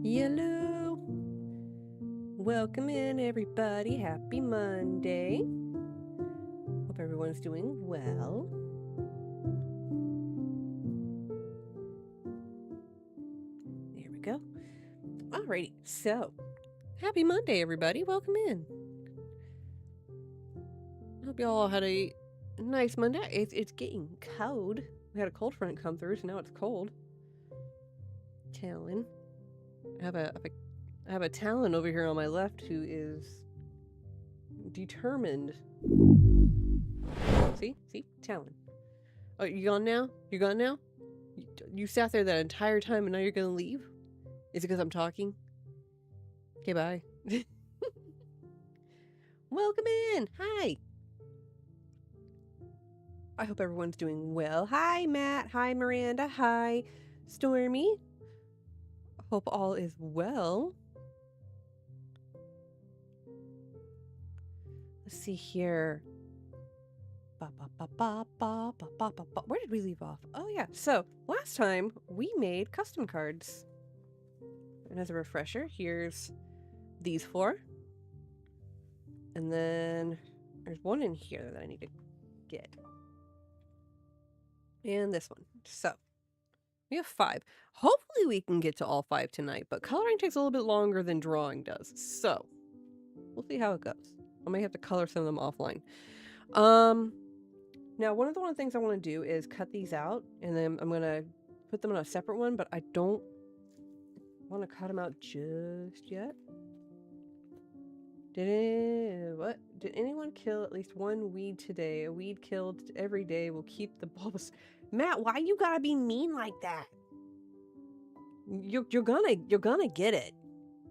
Hello. Welcome in, everybody. Happy Monday. Hope everyone's doing well. There we go. Alrighty, so happy Monday, everybody. Welcome in. Hope you all had a nice Monday. It's getting cold. We had a cold front come through, so now it's cold. Talon. I have a Talon over here on my left who is determined. See, Talon. Oh, you gone now? You gone now? You sat there that entire time and now you're gonna leave? Is it because I'm talking? Okay, bye. Welcome in. Hi. I hope everyone's doing well. Hi, Matt. Hi, Miranda. Hi, Stormy. Hope all is well. Let's see here. Where did we leave off? Oh, yeah. So, last time we made custom cards. And as a refresher, here's these 4. And then there's one in here that I need to get. And this one. So, we have 5. Hopefully we can get to all 5 tonight, but coloring takes a little bit longer than drawing does. So, we'll see how it goes. I may have to color some of them offline. Now, one of the things I want to do is cut these out, and then I'm going to put them on a separate one, but I don't want to cut them out just yet. Did anyone kill at least one weed today? A weed killed every day will keep the bulbs. Matt, why you gotta be mean like that? You're gonna get it.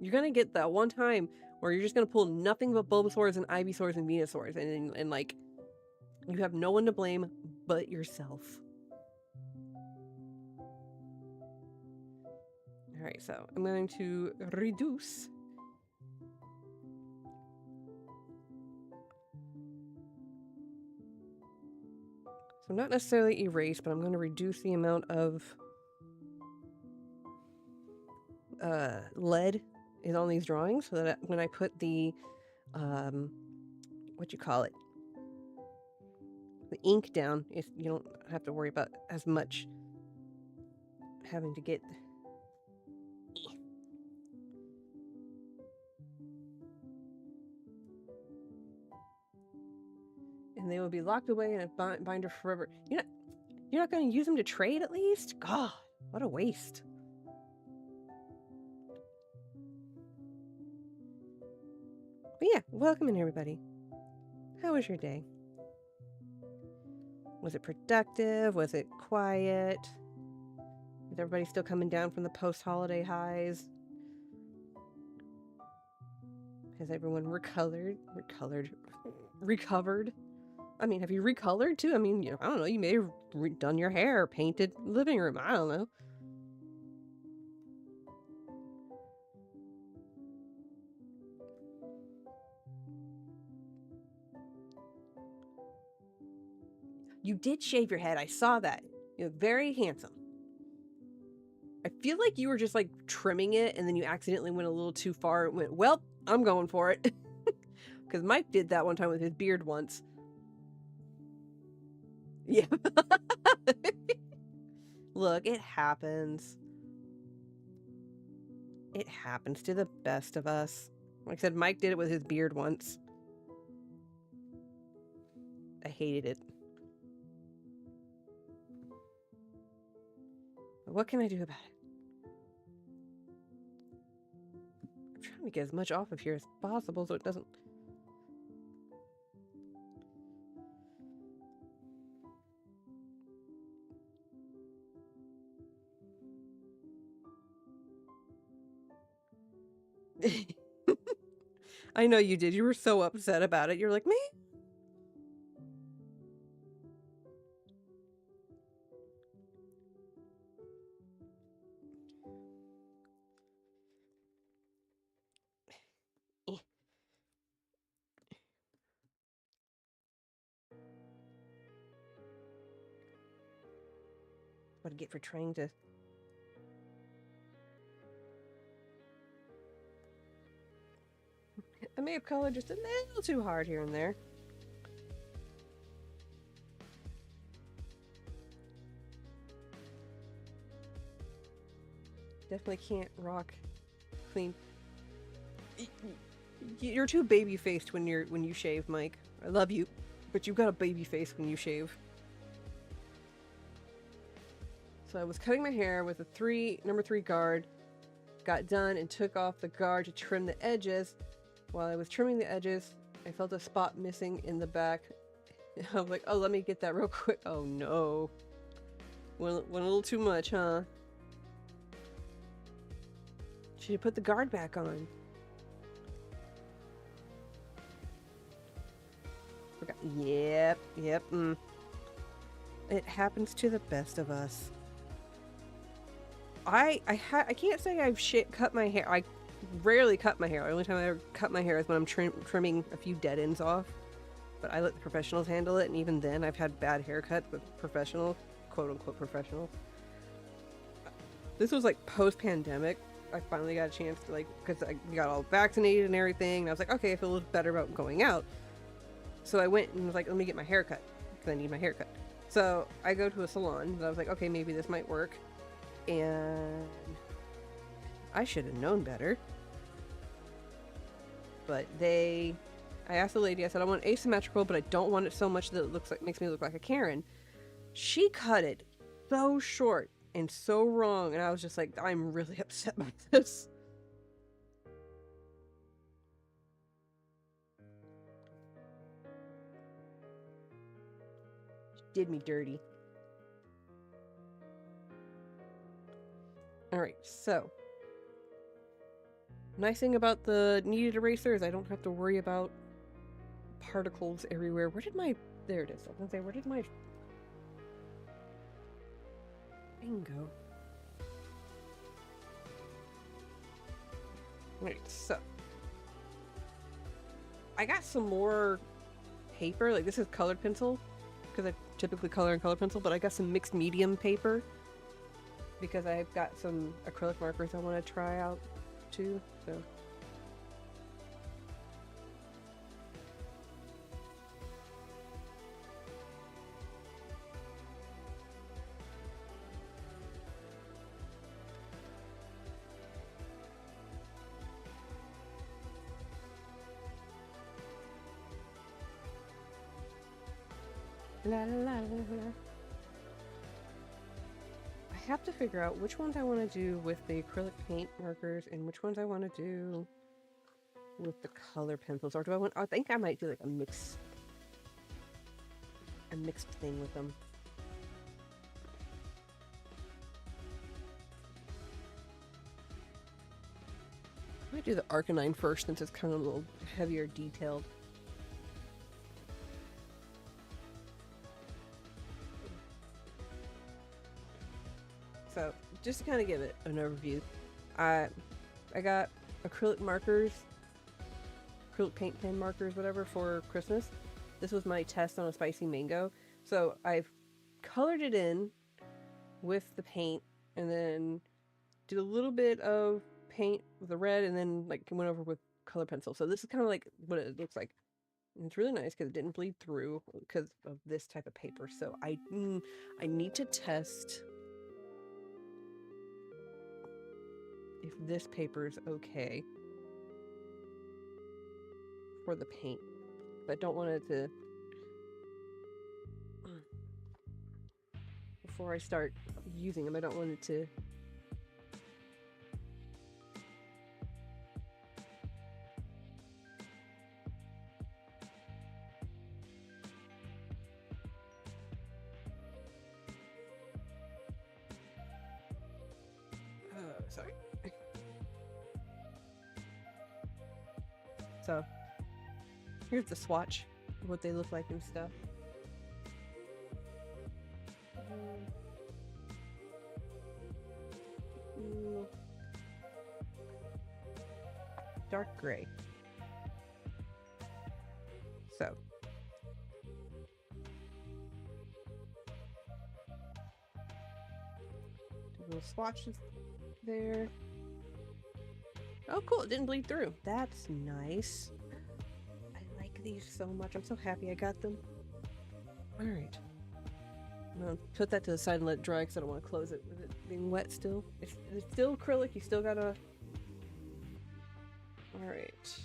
You're gonna get that one time where you're just gonna pull nothing but Bulbasaurs and Ivysaurs and Venusaurs, and like you have no one to blame but yourself. All right, so I'm going to reduce. So not necessarily erase, but I'm going to reduce the amount of lead is on these drawings so that when I put the what you call it, the ink down, you don't have to worry about as much having to get. And they will be locked away in a binder forever. You're not going to use them to trade at least? God, what a waste. But yeah, welcome in, everybody. How was your day? Was it productive? Was it quiet? Is everybody still coming down from the post-holiday highs? Has everyone recovered? I mean, have you recolored too? I mean, I don't know. You may have done your hair, painted living room. I don't know. You did shave your head. I saw that. You're very handsome. I feel like you were just like trimming it and then you accidentally went a little too far and went, well, I'm going for it. Because Mike did that one time with his beard once. Yeah. Look, it happens. It happens to the best of us. Like I said, Mike did it with his beard once. I hated it. But what can I do about it? I'm trying to get as much off of here as possible so it doesn't... I know you did. You were so upset about it. You're like, me? What I get for trying to... I may have colored just a little too hard here and there. Definitely can't rock clean. You're too baby-faced when you shave, Mike. I love you, but you've got a baby face when you shave. So I was cutting my hair with a number 3 guard, got done and took off the guard to trim the edges. While I was trimming the edges, I felt a spot missing in the back. I was like, oh, let me get that real quick. Oh no. Went a little too much, huh? Should have put the guard back on. Forgot. Yep. It happens to the best of us. I can't say I've cut my hair. I rarely cut my hair. The only time I ever cut my hair is when I'm trimming a few dead ends off. But I let the professionals handle it, and even then I've had bad haircuts with professionals, quote-unquote professionals. This was like post-pandemic. I finally got a chance to, like, because I got all vaccinated and everything, and I was like, okay, I feel a little better about going out. So I went and was like, let me get my hair cut, because I need my hair cut. So I go to a salon, and I was like, okay, maybe this might work. And I should have known better. But I asked the lady, I said, I want asymmetrical, but I don't want it so much that it makes me look like a Karen. She cut it so short and so wrong, and I was just like, I'm really upset by this. She did me dirty. Alright, so nice thing about the kneaded eraser is I don't have to worry about particles everywhere. There it is. I was gonna say, where did my thing go? Right, so I got some more paper. Like, this is colored pencil, because I typically color in colored pencil, but I got some mixed medium paper because I've got some acrylic markers I want to try out too, so. La la la la la. I have to figure out which ones I want to do with the acrylic paint markers and which ones I want to do with the color pencils. Or I think I might do like a mixed thing with them. I might do the Arcanine first since it's kind of a little heavier detailed. So, just to kind of give it an overview, I got acrylic markers, acrylic paint pen markers, whatever, for Christmas. This was my test on a spicy mango. So I've colored it in with the paint and then did a little bit of paint with the red and then like went over with color pencil. So this is kind of like what it looks like. And it's really nice because it didn't bleed through because of this type of paper. So I need to test if this paper is okay for the paint. But I don't want it to, before I start using them, I don't want it to sorry. So, here's the swatch of what they look like and stuff. Dark gray. So, little swatches there. Oh, cool. It didn't bleed through. That's nice. I like these so much. I'm so happy I got them. All right. I'm gonna put that to the side and let it dry because I don't want to close it with it being wet still. It's still acrylic. You still gotta... All right.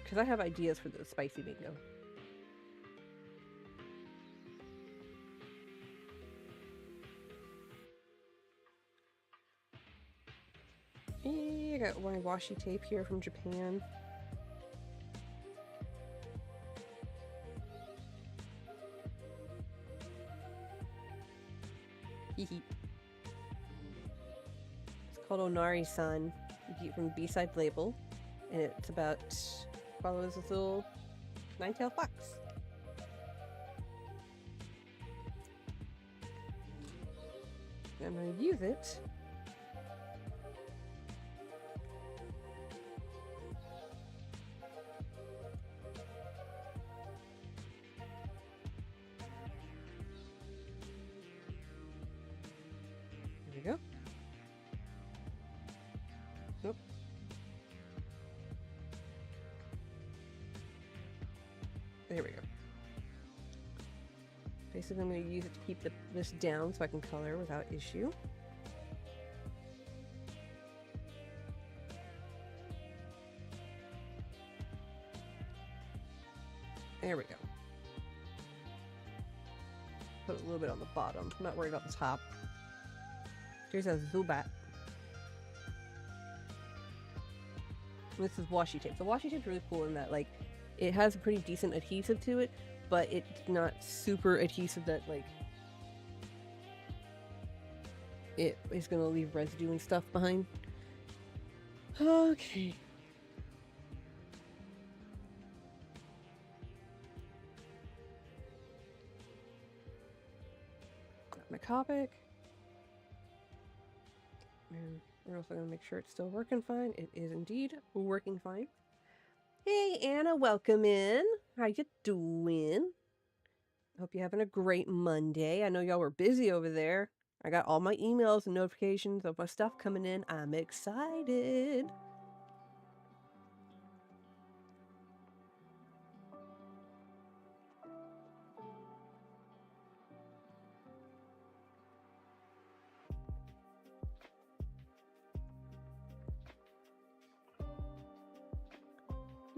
Because I have ideas for the spicy bingo. I got my washi tape here from Japan. Hehe. It's called Onari-san. You get it from B-side label. And it's about... follows this little nine-tailed fox. I'm gonna use it. There we go. Nope. There we go. Basically, I'm going to use it to keep this down so I can color without issue. There we go. Put a little bit on the bottom. I'm not worried about the top. Here's a Zubat. This is washi tape. The washi tape's really cool in that, like, it has a pretty decent adhesive to it, but it's not super adhesive that, like, it is gonna leave residue and stuff behind. Okay. Got my Copic. And we're also gonna make sure it's still working fine. It is indeed working fine. Hey Anna, welcome in. How you doing? Hope you're having a great Monday. I know y'all were busy over there. I got all my emails and notifications of my stuff coming in. I'm excited.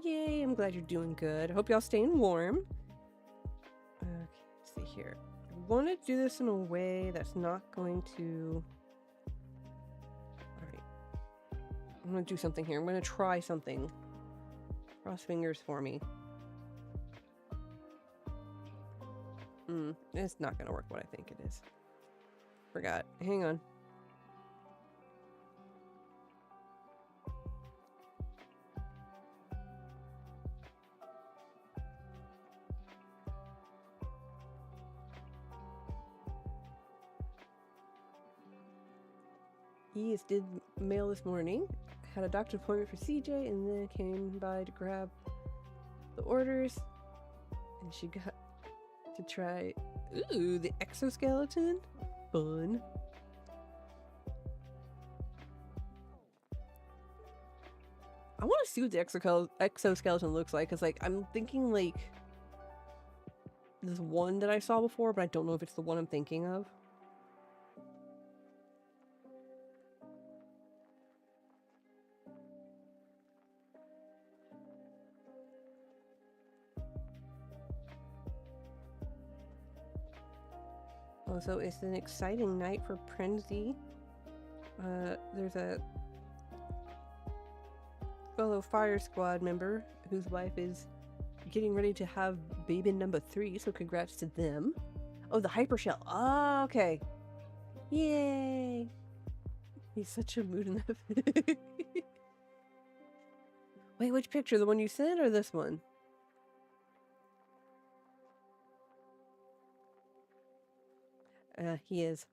Yay, I'm glad you're doing good. I hope y'all staying warm. Okay, let's see here. I want to do this in a way that's not going to... Alright. I'm going to do something here. I'm going to try something. Cross fingers for me. It's not going to work what I think it is. Forgot. Hang on. Yes, did mail this morning. Had a doctor's appointment for CJ and then came by to grab the orders. And she got to try, ooh, the exoskeleton. Fun. I want to see what the exoskeleton looks like, because, like, I'm thinking, like, this one that I saw before, but I don't know if it's the one I'm thinking of. Oh, so it's an exciting night for Prenzy. There's a fellow fire squad member whose wife is getting ready to have baby number 3, so congrats to them. Oh, the hyper shell. Oh, okay. Yay! He's such a mood in that. Wait, which picture? The one you sent or this one? He is.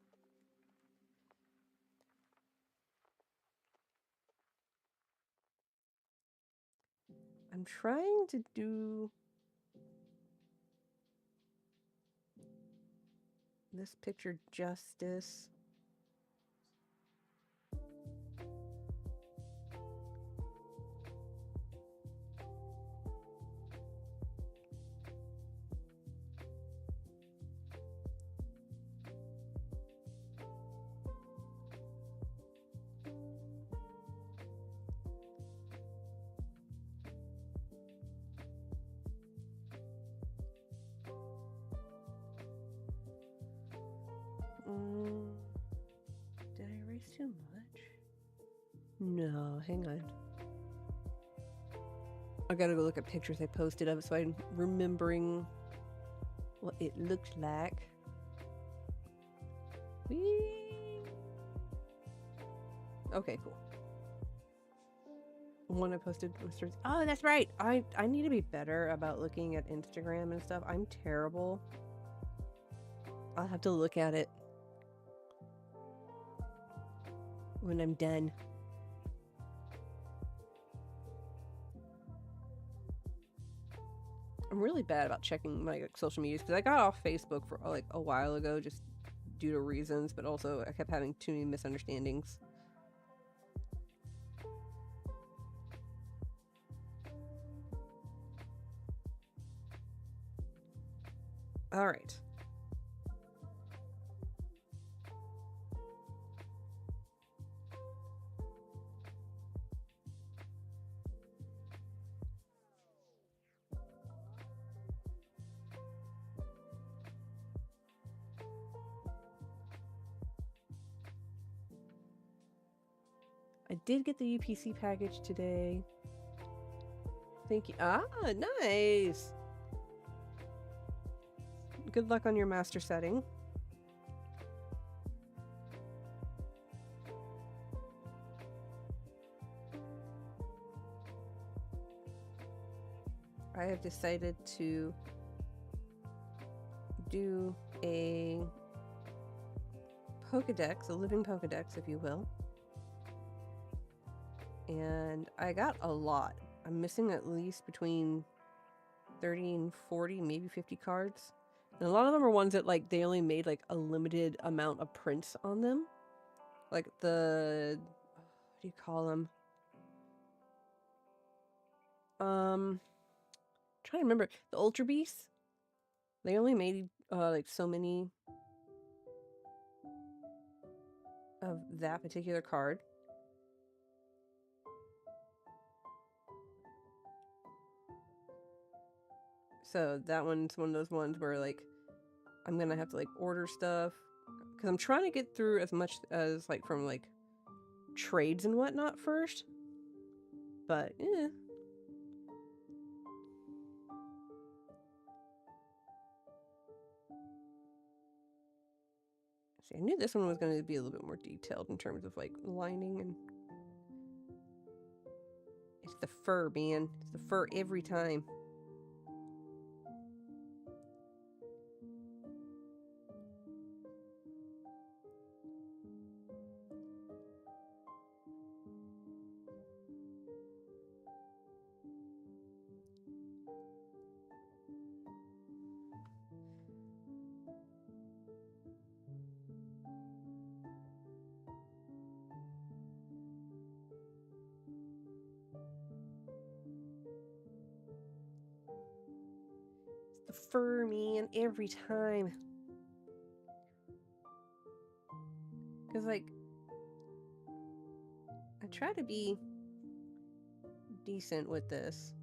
I'm trying to do... this picture justice. Did I erase too much? No, hang on. I gotta go look at pictures I posted of it so I'm remembering what it looks like. Whee! Okay, cool. One I posted was... Oh, that's right! I need to be better about looking at Instagram and stuff. I'm terrible. I'll have to look at it when I'm done. I'm really bad about checking my social medias because I got off Facebook for like a while ago just due to reasons, but also I kept having too many misunderstandings. All right. I did get the UPC package today. Thank you. Ah, nice. Good luck on your master setting. I have decided to do a Pokedex, a living Pokedex, if you will. And I got a lot. I'm missing at least between 30 and 40, maybe 50 cards. And a lot of them are ones that, like, they only made, like, a limited amount of prints on them. Like the... what do you call them? Trying to remember. The Ultra Beasts? They only made, like, so many of that particular card. So that one's one of those ones where, like, I'm gonna have to, like, order stuff. Because I'm trying to get through as much as, like, from, like, trades and whatnot first. But, eh. See, I knew this one was going to be a little bit more detailed in terms of, like, lining and... It's the fur, man. It's the fur every time. The fur, man, every time. Because, like, I try to be decent with this.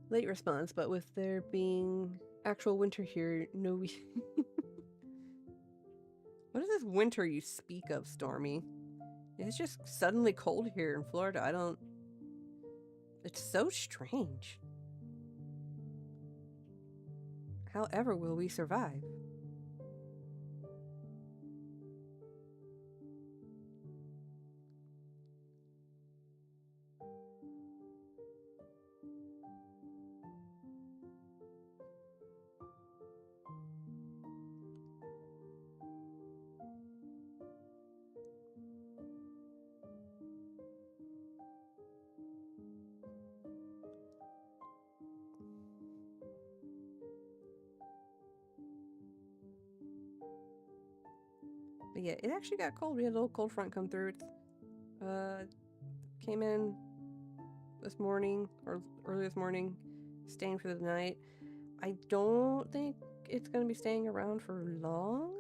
Late response, but with there being actual winter here, no we... What is this winter you speak of, Stormy? It's just suddenly cold here in Florida. I don't... It's so strange. However will we survive? But yeah, it actually got cold. We had a little cold front come through. It's came in this morning or early this morning, staying for the night. I don't think it's gonna be staying around for long.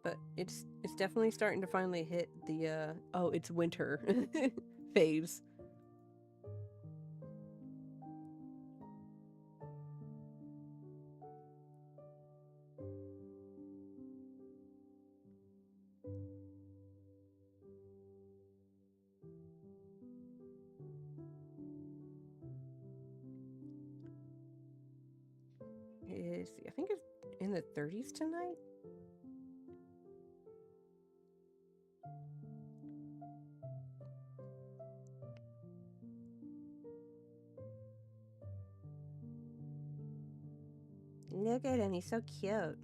But it's definitely starting to finally hit the oh, it's winter phase. I think it's in the 30s tonight. Look at him, he's so cute.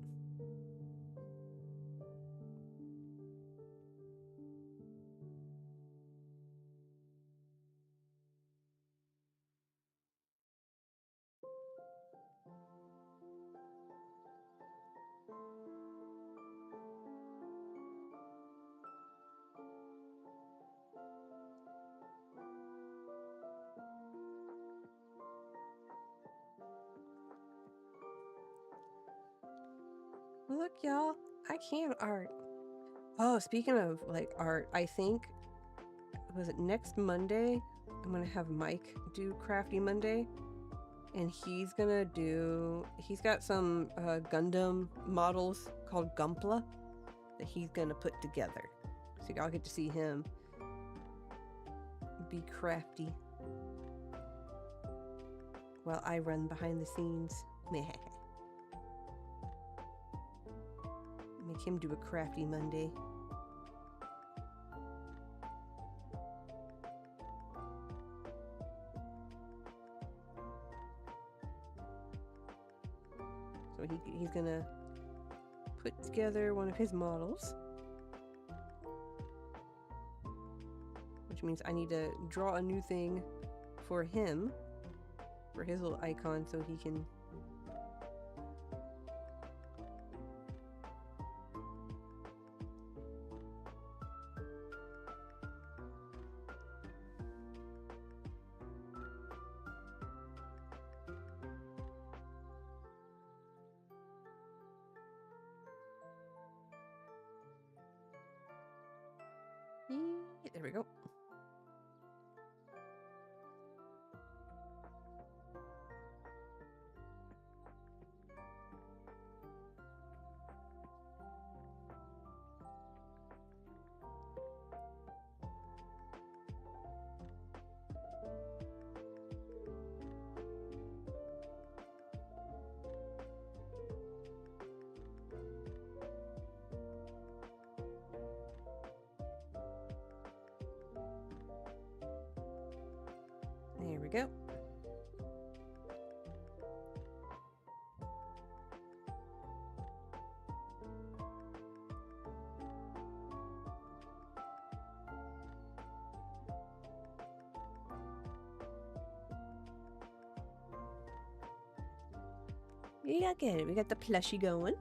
Look, y'all, I can art. Oh, speaking of like art, I think, was it next Monday? I'm gonna have Mike do Crafty Monday, and he's got some Gundam models called Gumpla that he's gonna put together. So y'all get to see him be crafty while I run behind the scenes. Make him do a Crafty Monday. So he's gonna put together one of his models, which means I need to draw a new thing for him, for his little icon, so he can there we go. There we go. Look at it, we got the plushie going.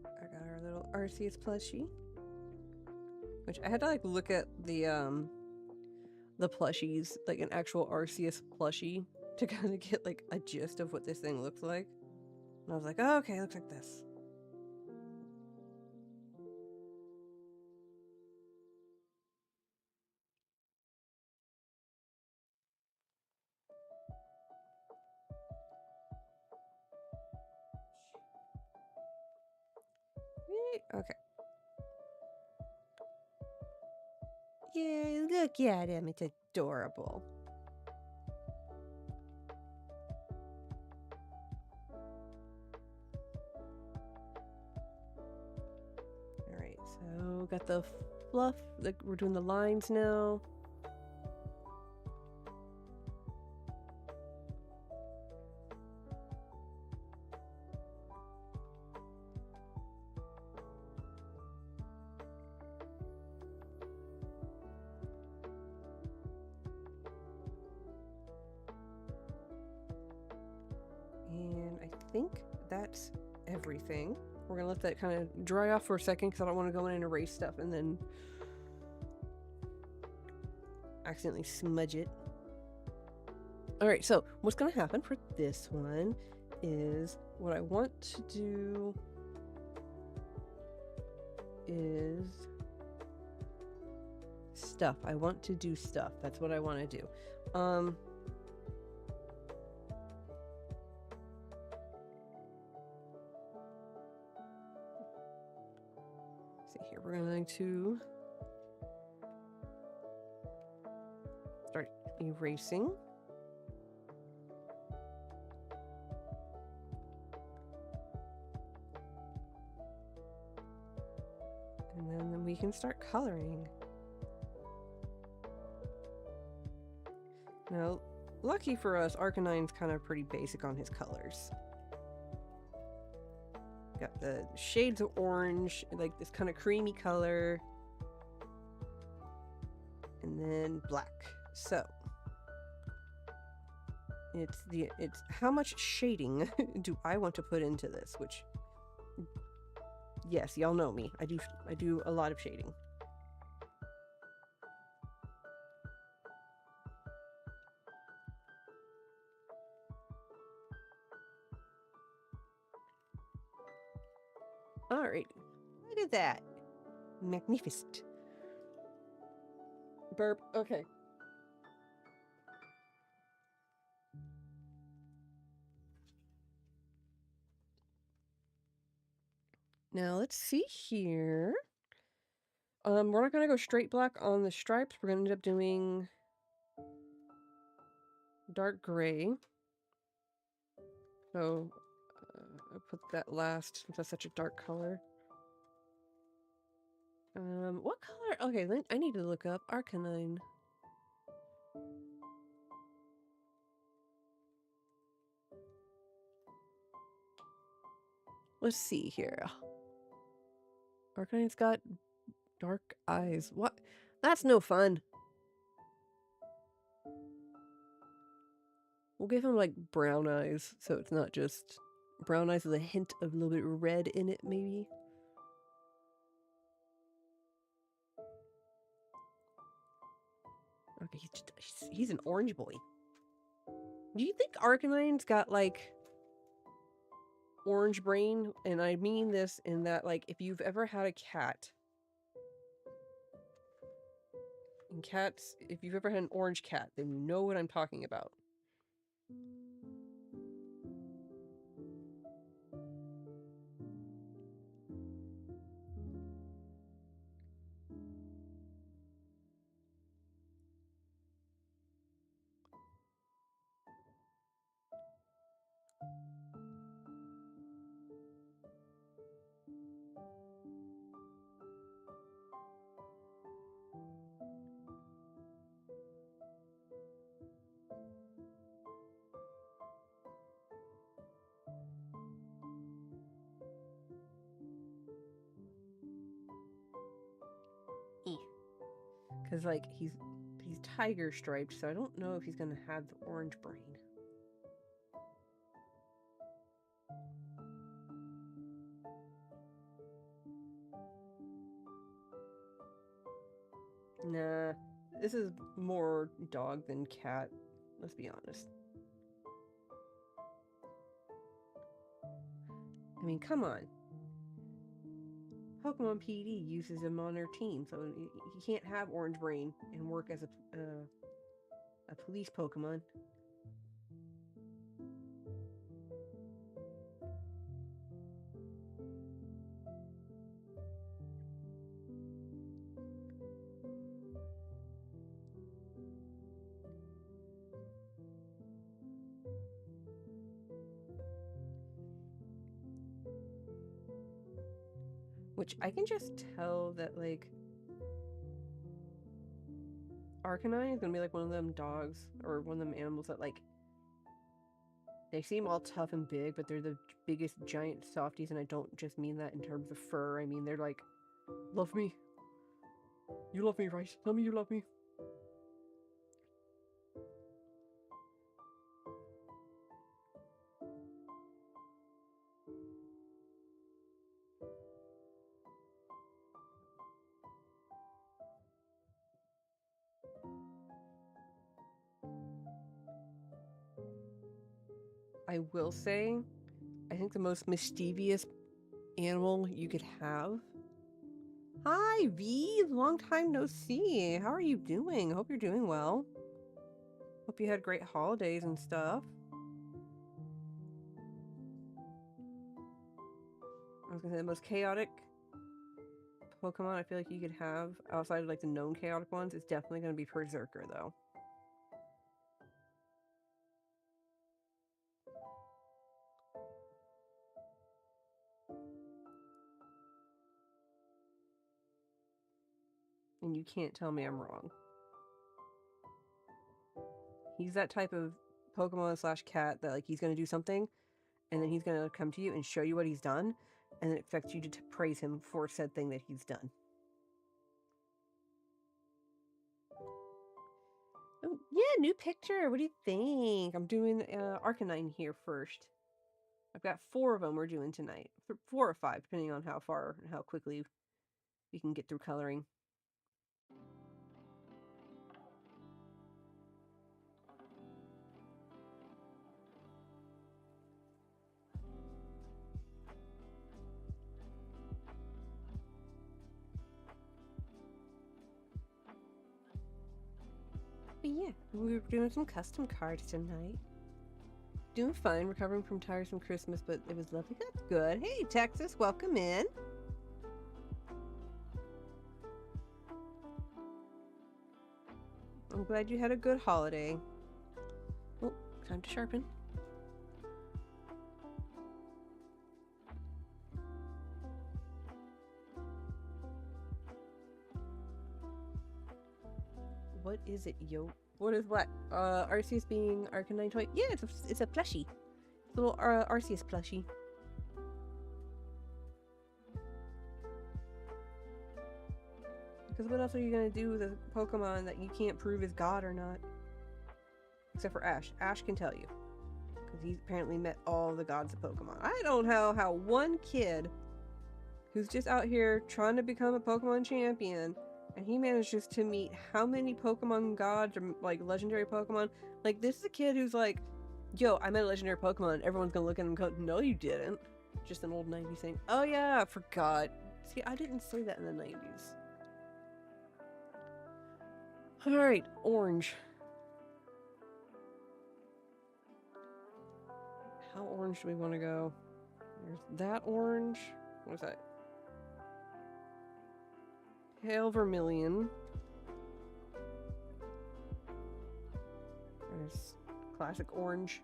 I got our little Arceus plushie, which I had to like look at the plushies, like an actual Arceus plushie, to kind of get like a gist of what this thing looks like. And I was like, oh, okay, it looks like this. Okay. Yeah, look at him. It's adorable. Alright, so got the fluff. Like, we're doing the lines now. think that's everything. We're gonna let that kind of dry off for a second because I don't want to go in and erase stuff and then accidentally smudge it. Alright, so what's gonna happen for this one is what I want to do is stuff. I want to do stuff. That's what I want to do. See here, we're going to start erasing. And then we can start coloring. Now, lucky for us, Arcanine's kind of pretty basic on his colors. Got the shades of orange, like this kind of creamy color. And then black. So, it's how much shading do I want to put into this, which, yes, y'all know me. I do a lot of shading. Alright, look at that. Magnificent. Burp, okay. Now let's see here. We're not gonna go straight black on the stripes. We're gonna end up doing dark gray. So I'll put that last since that's such a dark color. What color? Okay, then I need to look up Arcanine. Let's see here. Arcanine's got dark eyes. What? That's no fun. We'll give him like brown eyes, so it's not just brown eyes with a hint of a little bit of red in it, maybe. Okay, he's an orange boy. Do you think Arcanine's got like orange brain? And I mean this in that, like, if you've ever had a cat, and cats, if you've ever had an orange cat, then you know what I'm talking about. Because, like, he's tiger striped, so I don't know if he's gonna have the orange brain. Nah, this is more dog than cat, let's be honest. I mean, come on. Pokemon PD uses him on their team, so he can't have orange brain and work as a police Pokemon. Which I can just tell that, like, Arcanine is gonna be like one of them dogs or one of them animals that, like, they seem all tough and big, but they're the biggest giant softies, and I don't just mean that in terms of fur. I mean, they're like, love me. You love me, right? Tell me you love me. I will say, I think the most mischievous animal you could have. Hi, V! Long time no see. How are you doing? I hope you're doing well. Hope you had great holidays and stuff. I was gonna say the most chaotic Pokemon I feel like you could have outside of like the known chaotic ones is definitely gonna be Berserker though. And you can't tell me I'm wrong. He's that type of Pokemon slash cat that like he's gonna do something and then he's gonna come to you and show you what he's done and then expect you to praise him for said thing that he's done. Oh, yeah, new picture. What do you think? I'm doing Arcanine here first. I've got 4 of them we're doing tonight. 4 or 5, depending on how far and how quickly we can get through coloring. But yeah, we were doing some custom cards tonight. Doing fine, recovering from tiresome Christmas, but it was lovely. That's good. Hey, Texas, welcome in. I'm glad you had a good holiday. Oh, time to sharpen. What is it, yo? What is what? Arceus being Arcanine toy? Yeah, it's a plushie. It's a little Arceus plushie. Because what else are you gonna do with a Pokemon that you can't prove is God or not? Except for Ash. Ash can tell you. Because he's apparently met all the gods of Pokemon. I don't know how one kid who's just out here trying to become a Pokemon champion and he manages to meet how many Pokemon gods or like legendary Pokemon. Like this is a kid who's like, yo, I met a legendary Pokemon. Everyone's gonna look at him and go, no you didn't. Just an old 90s thing. Oh yeah, I forgot. See, I didn't say that in the 90s. Alright, orange. How orange do we want to go? There's that orange. What is that? Pale vermilion. There's classic orange.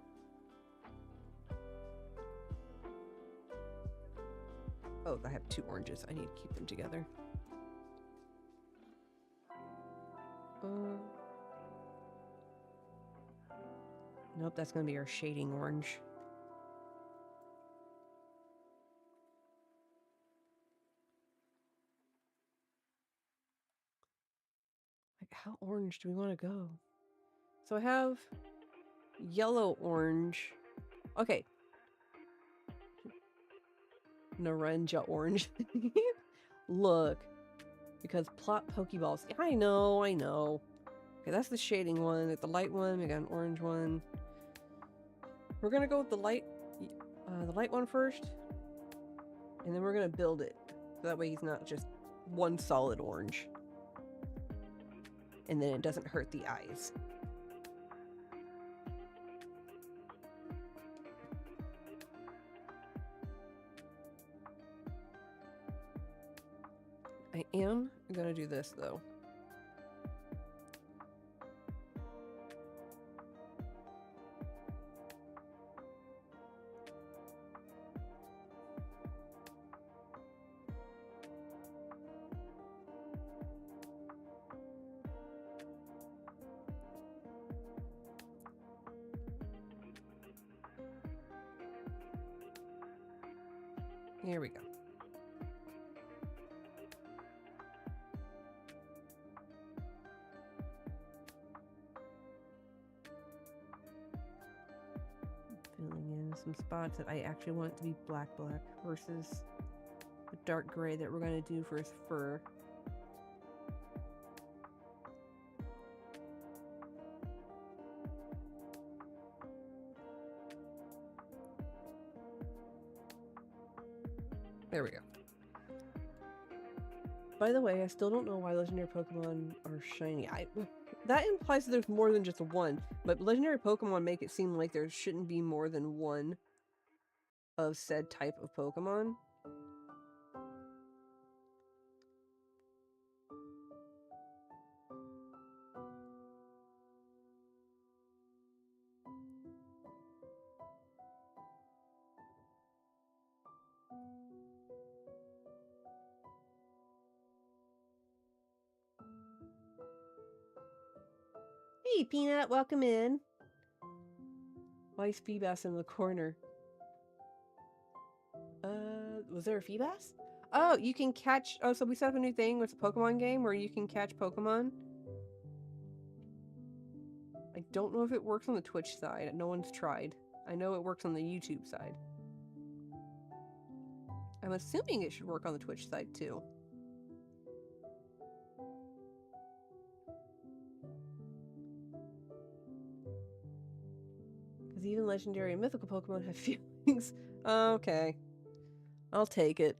Oh, I have 2 oranges. I need to keep them together. Nope, that's gonna be our shading orange. Like, how orange do we want to go? So I have yellow orange. Okay. Naranja orange. Look. Because plot Pokeballs. I know. Okay, that's the shading one. The light one. We got an orange one. We're gonna go with the light one first. And then we're gonna build it. So that way he's not just one solid orange. And then it doesn't hurt the eyes. I am gonna do this though. Here we go. Filling in some spots that I actually want it to be black versus the dark gray that we're going to do for his fur. There we go. By the way, I still don't know why legendary Pokemon are shiny. That implies that there's more than just one, but legendary Pokemon make it seem like there shouldn't be more than one of said type of Pokemon. Hey, Peanut, welcome in. Why is Feebas in the corner? Was there a Feebas? Oh, you can catch... Oh, so we set up a new thing with a Pokemon game where you can catch Pokemon. I don't know if it works on the Twitch side. No one's tried. I know it works on the YouTube side. I'm assuming it should work on the Twitch side, too. Because even legendary and mythical Pokemon have feelings. Okay. I'll take it.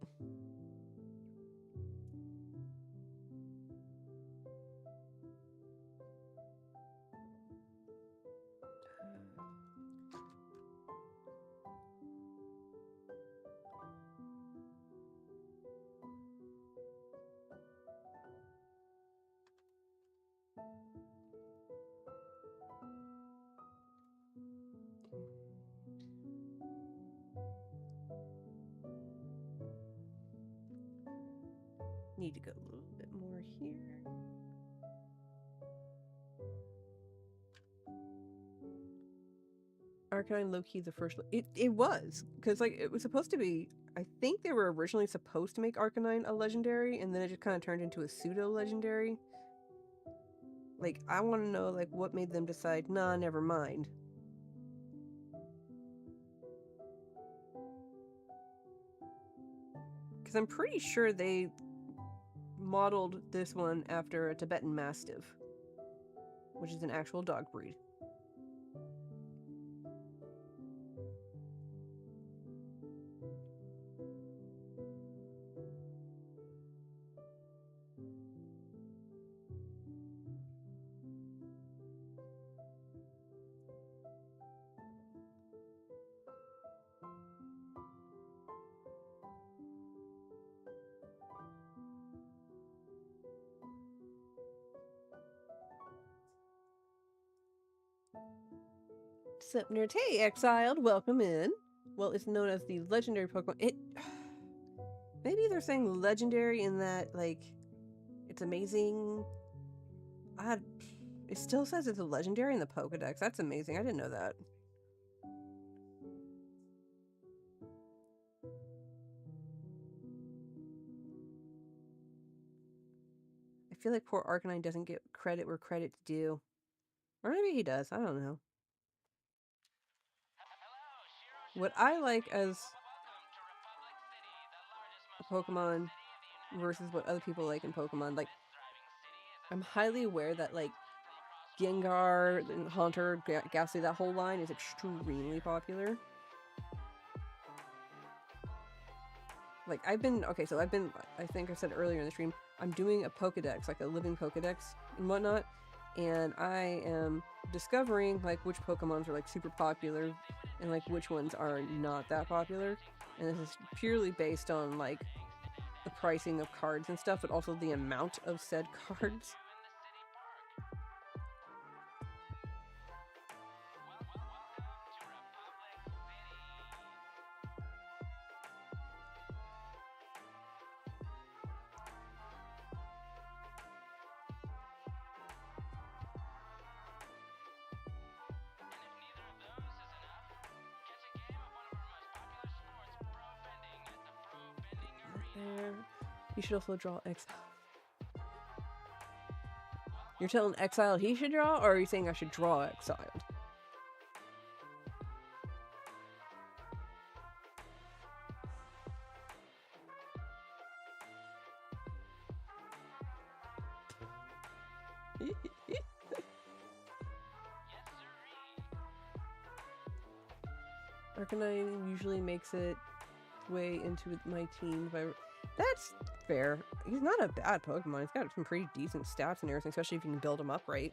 Need to go a little bit more here. Arcanine low-key the first... It was, because like it was supposed to be... I think they were originally supposed to make Arcanine a legendary, and then it just kind of turned into a pseudo-legendary. Like, I want to know, like, what made them decide, nah, never mind. Because I'm pretty sure they modeled this one after a Tibetan Mastiff, which is an actual dog breed. Sup, nerds? Hey, Exiled, welcome in. Well, it's known as the legendary Pokemon. Maybe they're saying legendary in that, like, it's amazing. It still says it's a legendary in the Pokedex. That's amazing. I didn't know that. I feel like poor Arcanine doesn't get credit where credit's due. Or maybe he does. I don't know. What I like as a Pokemon versus what other people like in Pokemon, like, I'm highly aware that, like, Gengar, Haunter, Ghastly, that whole line is extremely popular. Like, I think I said earlier in the stream, I'm doing a Pokedex, like a living Pokedex and whatnot, and I am discovering, like, which Pokemons are, like, super popular and, like, which ones are not that popular. And this is purely based on, like, the pricing of cards and stuff, but also the amount of said cards. You should also draw Exile. You're telling Exiled he should draw, or are you saying I should draw Exiled? Arcanine usually makes it way into my team. That's fair. He's not a bad Pokemon. He's got some pretty decent stats and everything, especially if you can build him up right.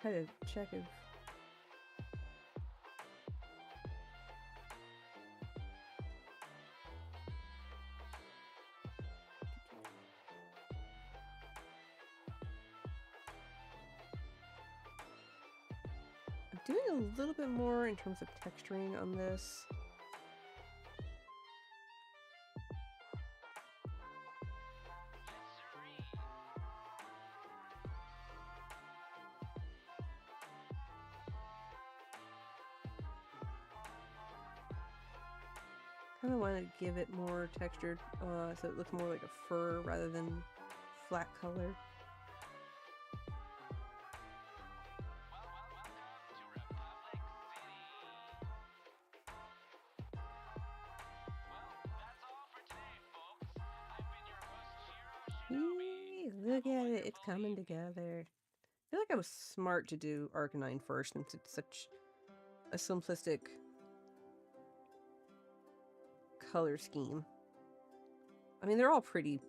I had to check if... I'm doing a little bit more in terms of texturing on this. Kind of want to give it more textured, so it looks more like a fur rather than flat color. Look at it, it's coming together. I feel like I was smart to do Arcanine first since it's such a simplistic color scheme. I mean, they're all pretty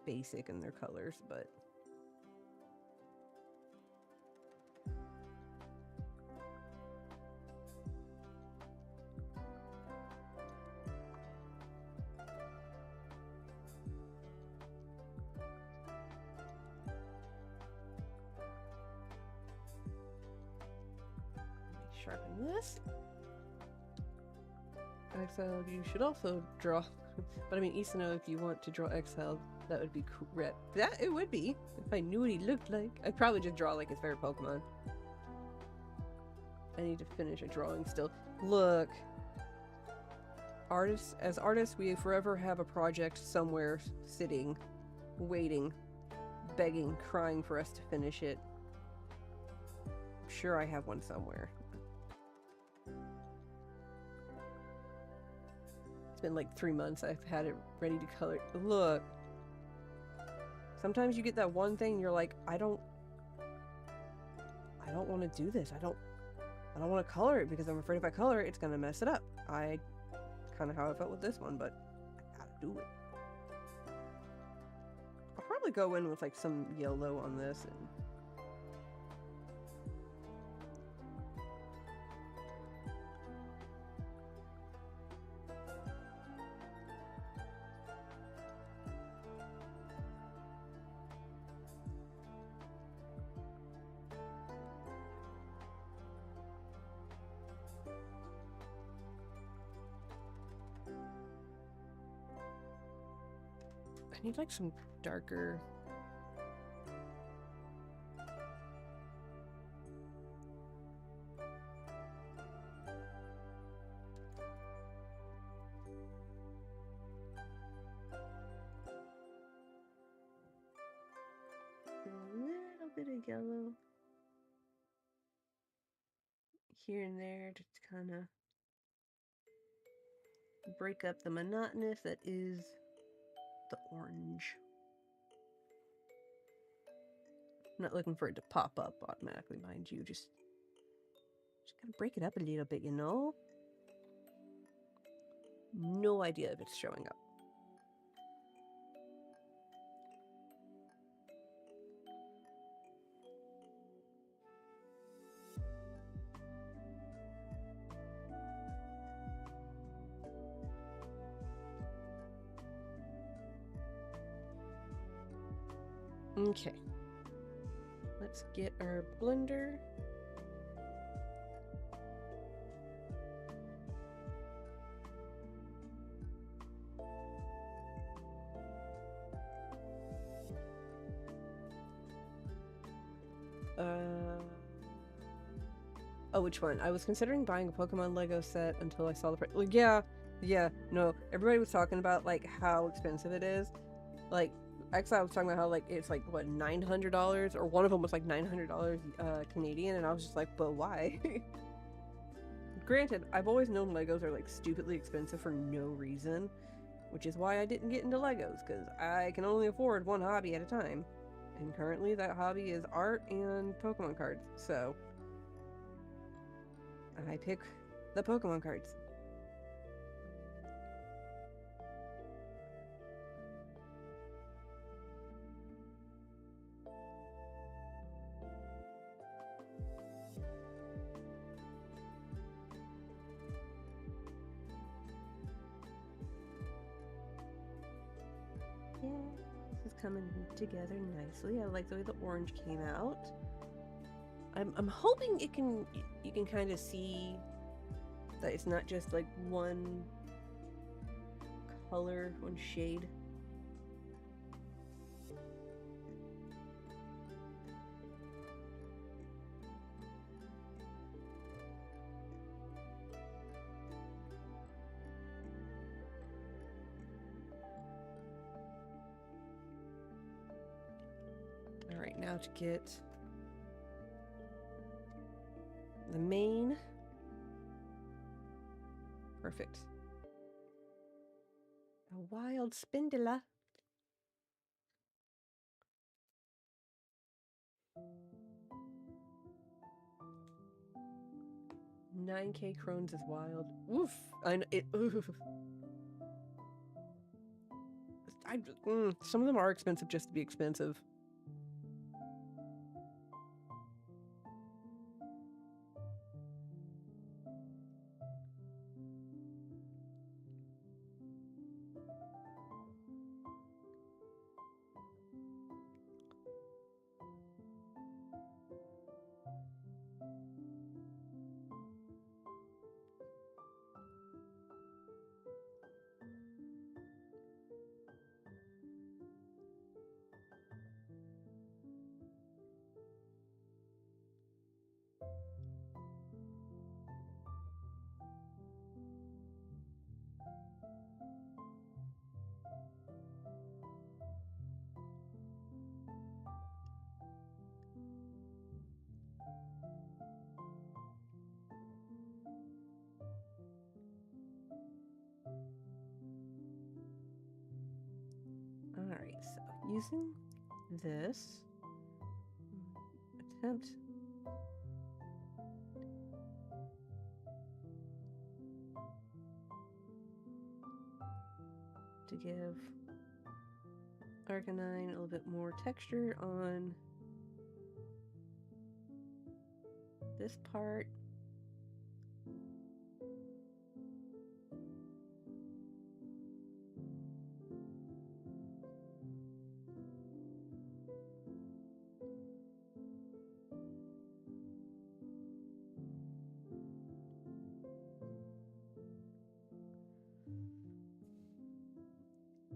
basic in their colors, but... Sharpen this. Exiled, you should also draw. But I mean, Isono, if you want to draw Exiled, that would be cool. That it would be if I knew what he looked like. I'd probably just draw like his favorite Pokemon. I need to finish a drawing still. Look, as artists, we forever have a project somewhere sitting, waiting, begging, crying for us to finish it. I'm sure I have one somewhere. Been like 3 months I've had it ready to color. Look, sometimes you get that one thing you're like, I don't want to do this. I don't want to color it because I'm afraid if I color it, it's gonna mess it up. Kind of how I felt with this one, but I gotta do it. I'll probably go in with like some yellow on this and I need like some darker. A little bit of yellow here and there to kind of break up the monotonous that is the orange. I'm not looking for it to pop up automatically, mind you. Just gotta break it up a little bit, you know? No idea if it's showing up. Okay. Let's get our blender. Oh, which one? I was considering buying a Pokemon Lego set until I saw the price. Like, yeah, no. Everybody was talking about, like, how expensive it is. Like, actually, I was talking about how, like, it's, like, what, $900? Or one of them was, like, $900 Canadian, and I was just like, but why? Granted, I've always known Legos are, like, stupidly expensive for no reason, which is why I didn't get into Legos, because I can only afford one hobby at a time. And currently, that hobby is art and Pokemon cards, so I pick the Pokemon cards. Yeah, this is coming together nicely. I like the way the orange came out. I'm hoping you can kind of see that it's not just like one color, one shade. All right, now to get the mane. Perfect. A wild Spindula. $9K Crones is wild. Oof. I know it. Oof. Some of them are expensive just to be expensive. Alright, so using this, attempt to give Arcanine a little bit more texture on this part.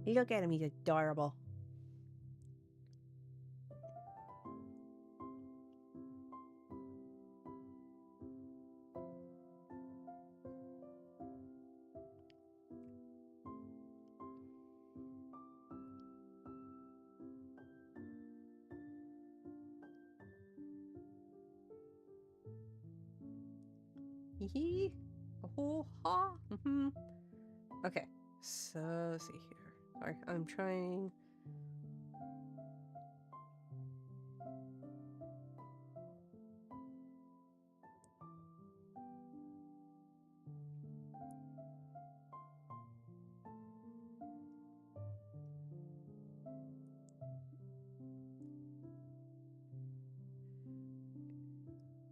Look at him, he's adorable. Hee hee. Oh ha. Okay, so let's see here. Sorry, I'm trying.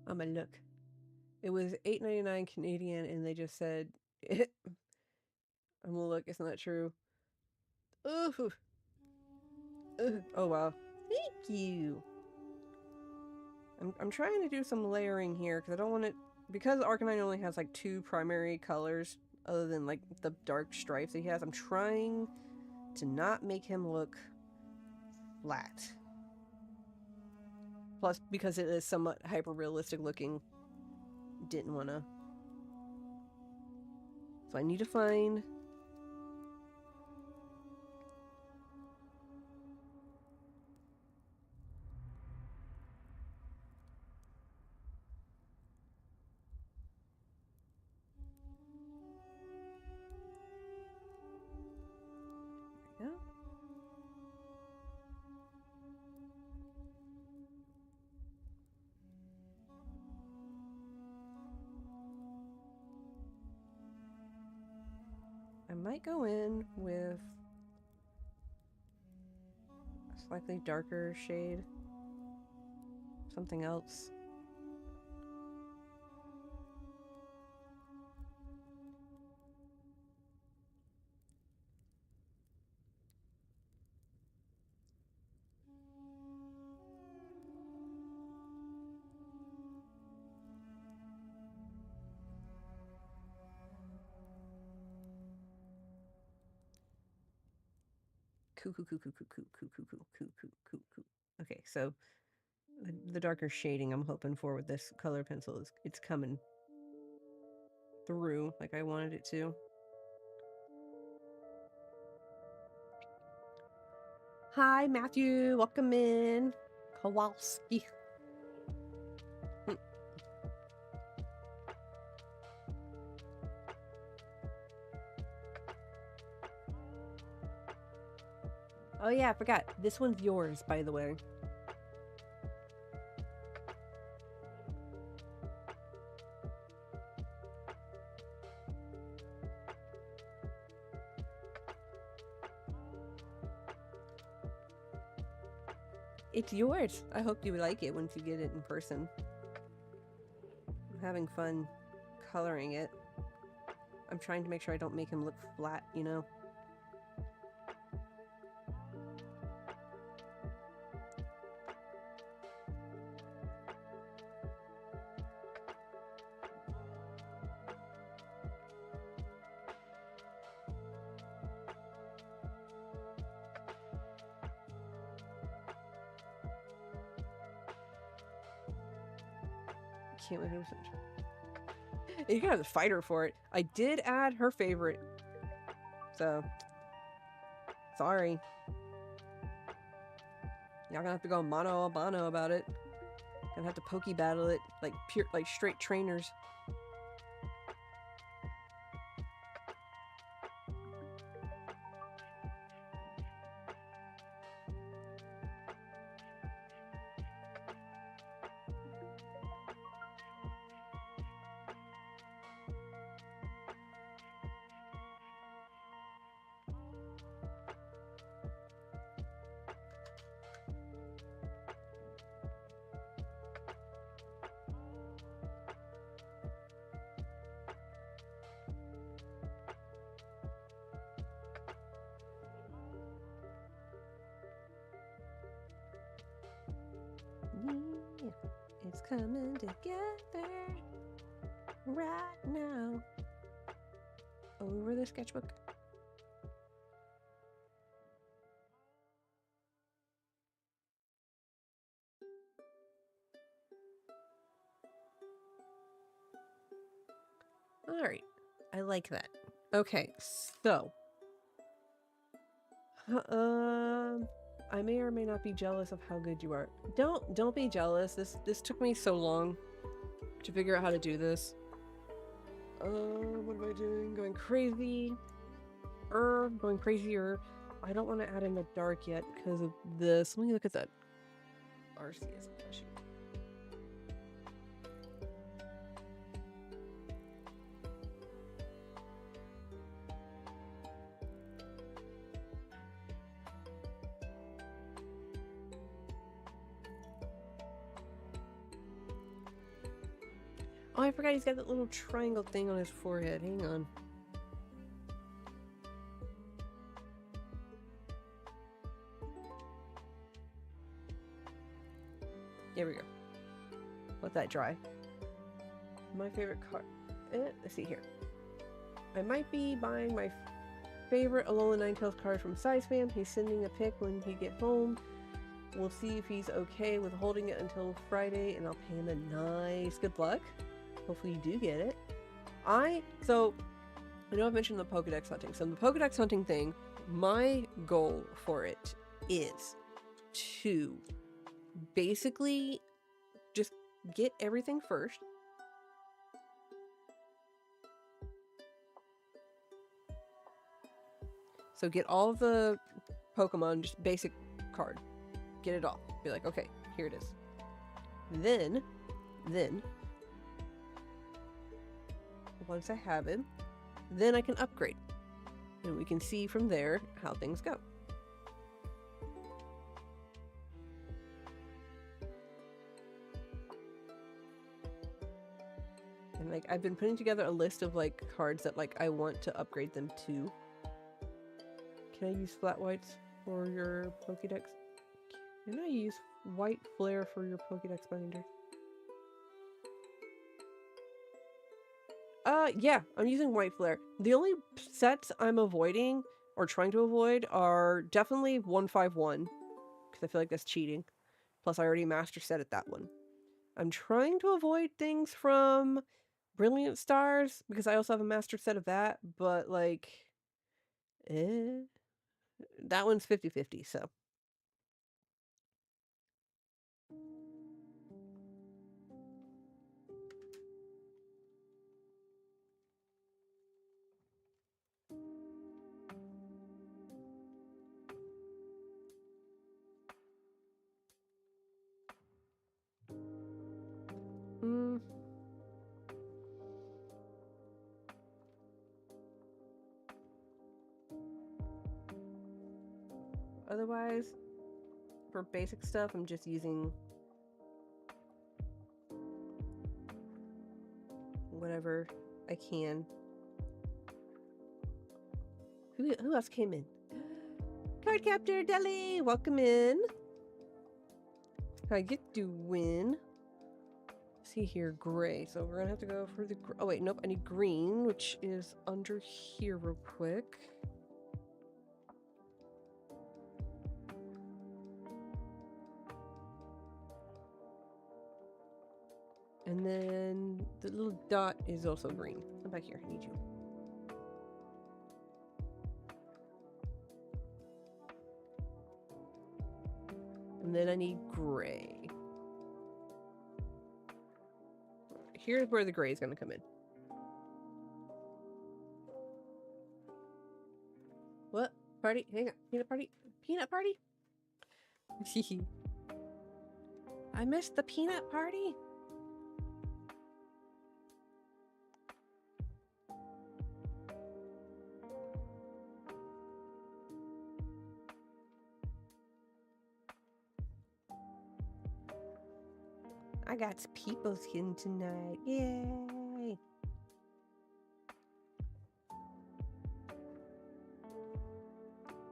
I'm gonna look. It was $8.99 Canadian, and they just said, I'm gonna look. It's not true. Ooh. Oh wow. Thank you. I'm trying to do some layering here because I don't want it, because Arcanine only has like 2 primary colors other than like the dark stripes he has. I'm trying to not make him look flat. Plus, because it is somewhat hyper realistic looking, didn't want to. So I need to find... There we go. I might go in with a slightly darker shade. Something else. Okay, so the darker shading I'm hoping for with this color pencil is it's coming through like I wanted it to. Hi, Matthew. Welcome in. Kowalski. Oh yeah, I forgot. This one's yours, by the way. It's yours. I hope you like it once you get it in person. I'm having fun coloring it. I'm trying to make sure I don't make him look flat, you know? Can't 100%. You can have the fighter for it. I did add her favorite. So, sorry. Y'all gonna have to go mano a mano about it. Gonna have to pokey battle it like pure, like straight trainers. Yeah, it's coming together right now. Over the sketchbook. All right, I like that. Okay, so I may or may not be jealous of how good you are. Don't be jealous. This took me so long to figure out how to do this. What am I doing? Going crazy. Going crazier. I don't want to add in the dark yet because of this. Let me look at that. RCS flashing. Oh, I forgot he's got that little triangle thing on his forehead. Hang on. There we go. Let that dry. My favorite card. Let's see here. I might be buying my favorite Alola Ninetales card from Size Fam. He's sending a pic when he gets home. We'll see if he's okay with holding it until Friday, and I'll pay him a nice good luck. Hopefully you do get it. So, I know I've mentioned the Pokedex hunting. So the Pokedex hunting thing, my goal for it is to basically just get everything first. So get all of the Pokemon, just basic card. Get it all. Be like, okay, here it is. Then, once I have it, then I can upgrade. And we can see from there how things go. And like, I've been putting together a list of like cards that like I want to upgrade them to. Can I use flat whites for your Pokédex? Can I use white flare for your Pokédex binder? Yeah, I'm using white flare. The only sets I'm avoiding or trying to avoid are definitely 151, because I feel like that's cheating. Plus, I already master set at that one. I'm trying to avoid things from Brilliant Stars, because I also have a master set of that, but like, that one's 50-50, so. Otherwise, for basic stuff, I'm just using whatever I can. Who else came in? Cardcaptor Deli, welcome in. How you doing? See here, gray. So we're gonna have to go for the. Oh wait, nope. I need green, which is under here, real quick. And then the little dot is also green. Come back here. I need you. And then I need gray. Here's where the gray is going to come in. What? Party? Hang on. Peanut party? Peanut party? I missed the peanut party? I got people skin tonight. Yay!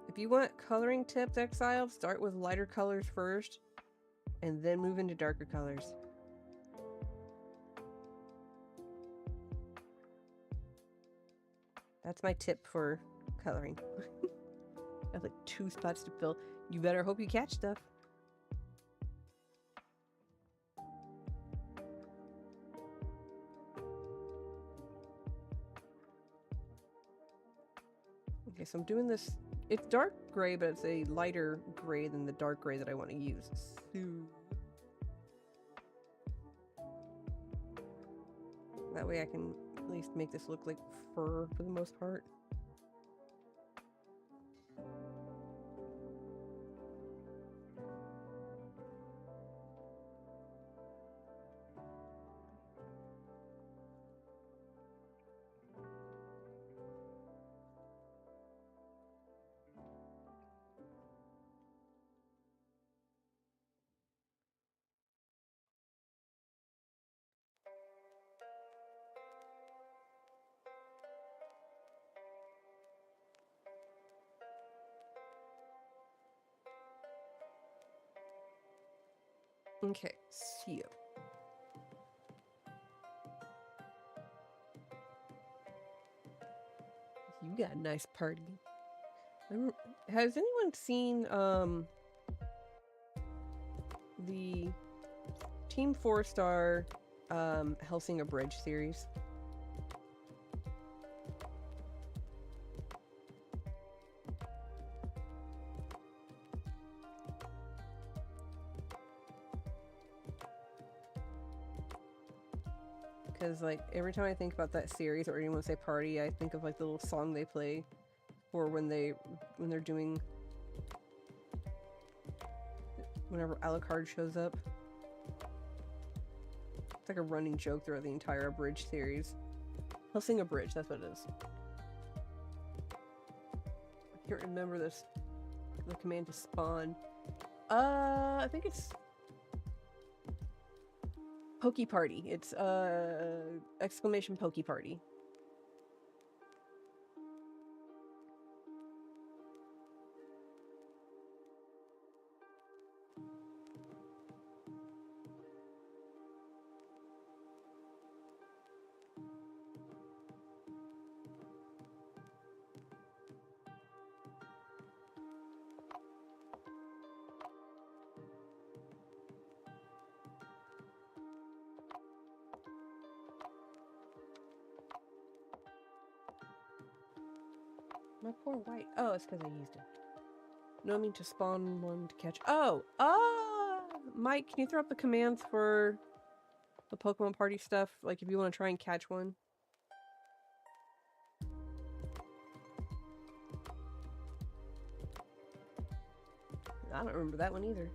If you want coloring tips, Exile, start with lighter colors first, and then move into darker colors. That's my tip for coloring. I have like 2 spots to fill. You better hope you catch stuff. Okay, so I'm doing this. It's dark gray, but it's a lighter gray than the dark gray that I want to use. So that way I can at least make this look like fur for the most part. Okay, so you got a nice party. Has anyone seen the Team 4-star Hellsinger Bridge series. Because, like, every time I think about that series or anyone say party, I think of, like, the little song they play or when they're doing... whenever Alucard shows up. It's like a running joke throughout the entire Abridged series. Hellsinger Bridge, that's what it is. I can't remember the command to spawn. I think it's... Pokey Party. It's, exclamation Pokey Party. My poor white. Oh, it's because I used it. No, I mean to spawn one to catch. Oh! Mike, can you throw up the commands for the Pokemon party stuff? Like, if you want to try and catch one. I don't remember that one either.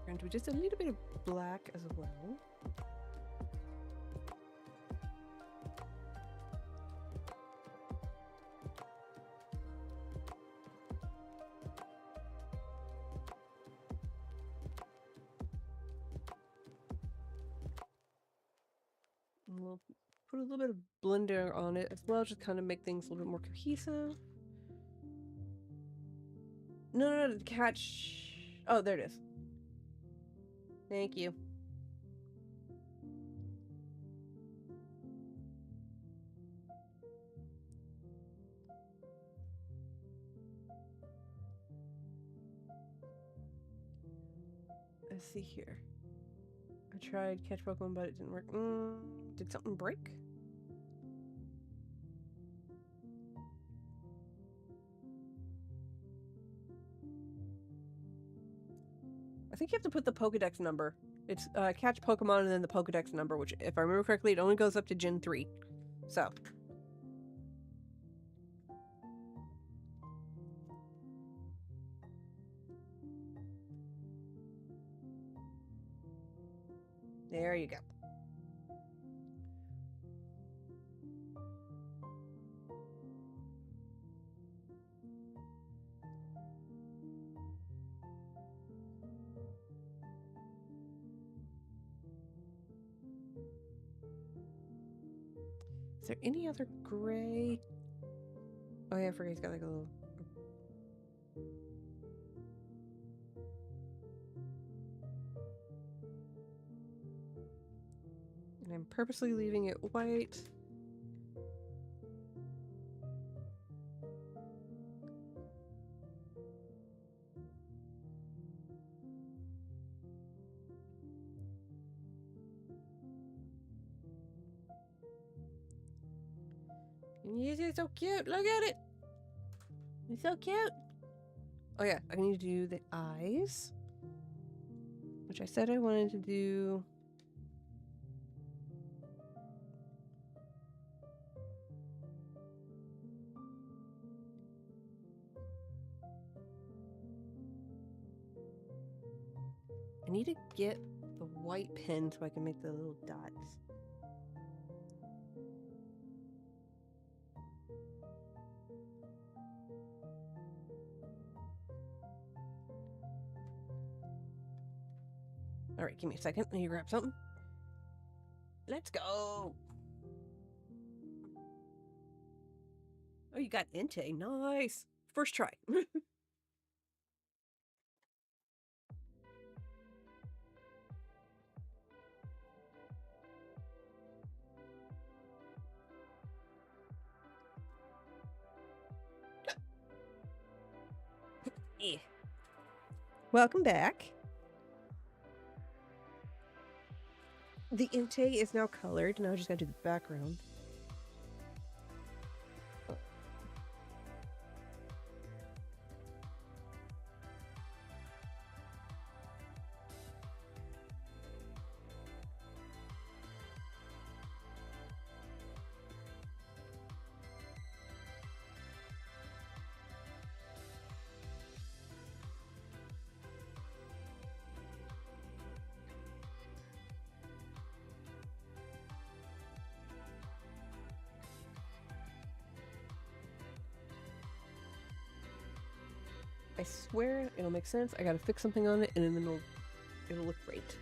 We're going to do just a little bit of black as well. And we'll put a little bit of blender on it as well, just kind of make things a little bit more cohesive. No, to catch... Oh, there it is. Thank you. Let's see here. I tried catch Pokemon, but it didn't work. Did something break? I think you have to put the Pokedex number. It's catch Pokemon and then the Pokedex number, which, if I remember correctly, it only goes up to Gen 3. So. There you go. Is there any other gray? Oh yeah, I forgot he's got like a little... And I'm purposely leaving it white. He's so cute. Look at it. He's so cute. Oh yeah, I need to do the eyes, which I said I wanted to do. I need to get the white pen so I can make the little dots. Alright, give me a second. Let me grab something. Let's go! Oh, you got Inte. Nice. First try. Yeah. Welcome back. The Inte is now colored. Now I just gotta do the background. I swear it'll make sense. I gotta fix something on it, and then it'll look great.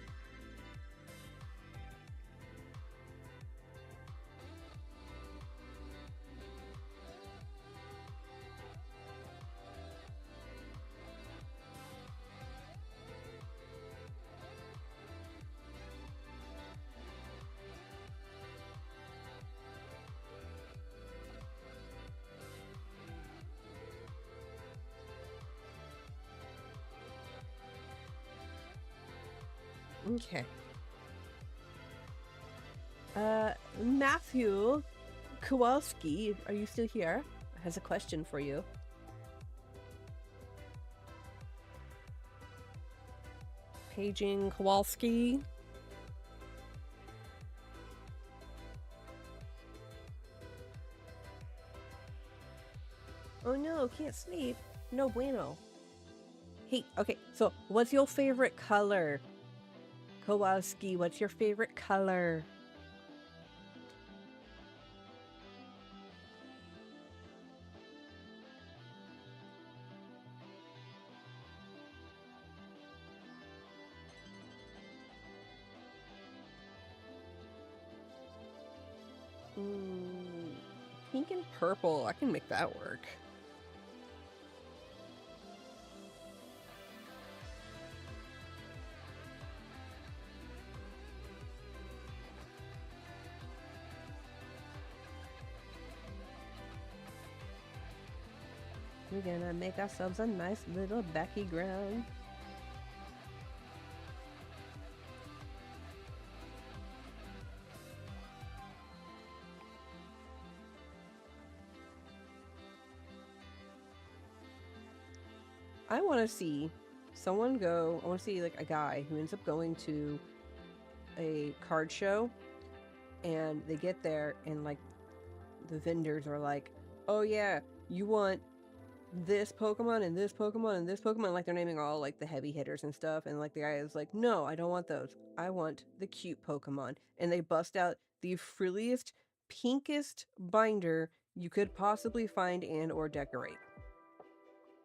Okay. Matthew Kowalski, are you still here? Has a question for you. Paging Kowalski. Oh no, can't sleep. No bueno. Hey, okay, so what's your favorite color? Kowalski, what's your favorite color? Pink and purple. I can make that work. We're gonna make ourselves a nice little backy ground. I want to see someone go. I want to see like a guy who ends up going to a card show, and they get there, and like the vendors are like, "Oh yeah, you want this Pokemon and this Pokemon and this Pokemon," like they're naming all like the heavy hitters and stuff, and like the guy is like, "No, I don't want those. I want the cute Pokemon." And they bust out the frilliest, pinkest binder you could possibly find and or decorate.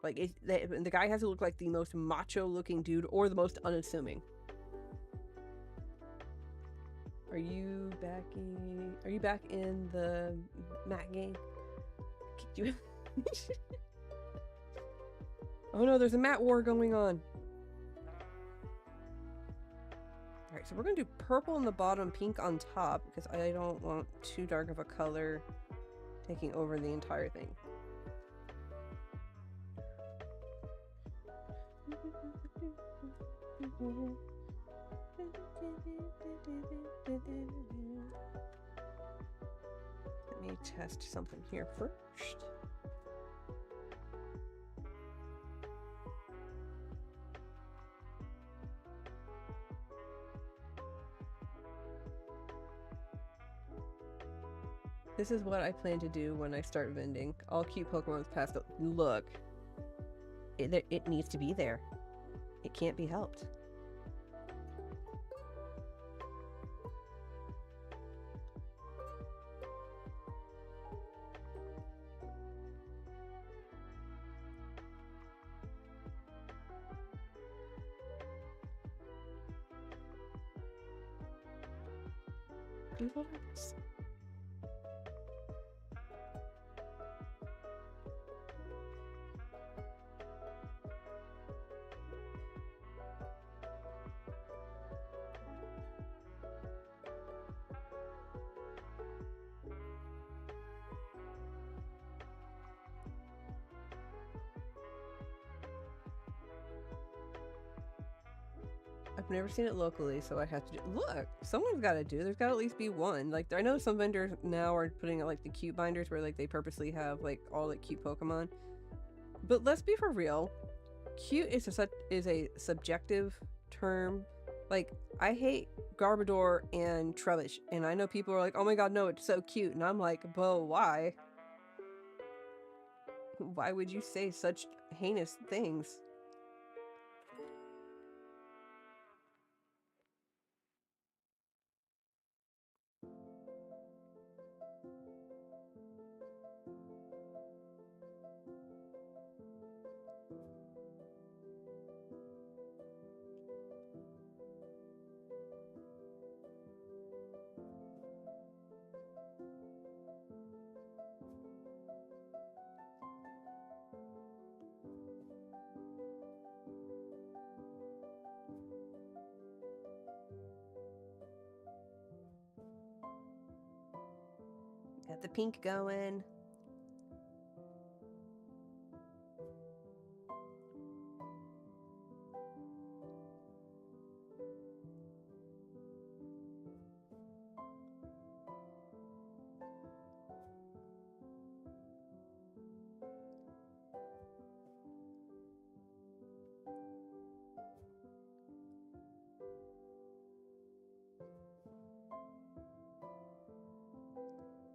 Like the guy has to look like the most macho looking dude or the most unassuming. Are you back in the mat game? Oh no, there's a mat war going on. Alright, so we're gonna do purple on the bottom, pink on top, because I don't want too dark of a color taking over the entire thing. Let me test something here first. This is what I plan to do when I start vending. All cute Pokemon with past. Look, it needs to be there. It can't be helped. I've never seen it locally, so I have to do. Look, someone's got to do. There's got to at least be one. Like I know some vendors now are putting out like the cute binders where like they purposely have like all like cute Pokemon. But let's be for real. Cute is a subjective term. Like I hate Garbodor and Trubbish, and I know people are like, "Oh my god, no, it's so cute," and I'm like, "Bo, why? Why would you say such heinous things?" Got the pink going.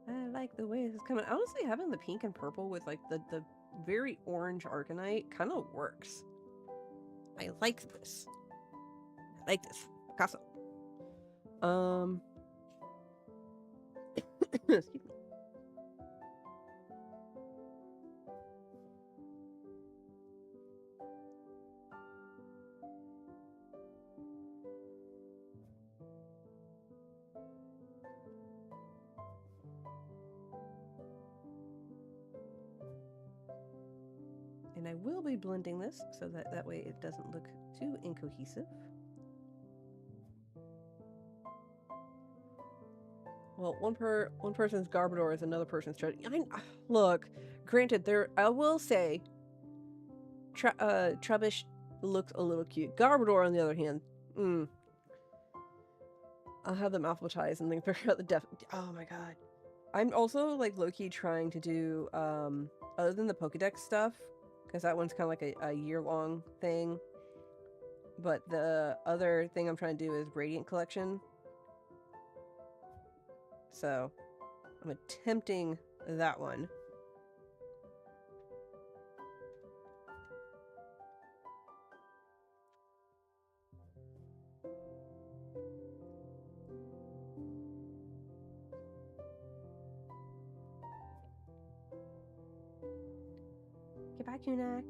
I like the way this is coming. Honestly, having the pink and purple with like the very orange Arcanite kind of works. I like this. I like this. Picasso. Excuse me. And I will be blending this so that way it doesn't look too incohesive. Well, one person's Garbodor is another person's look, granted, I will say, Trubbish looks a little cute. Garbodor, on the other hand, I'll have them alphabetize and then figure out the def. Oh my god. I'm also like low-key trying to do other than the Pokedex stuff, because that one's kind of like a year-long thing. But the other thing I'm trying to do is Radiant Collection. So I'm attempting that one. Goodbye, Kunak.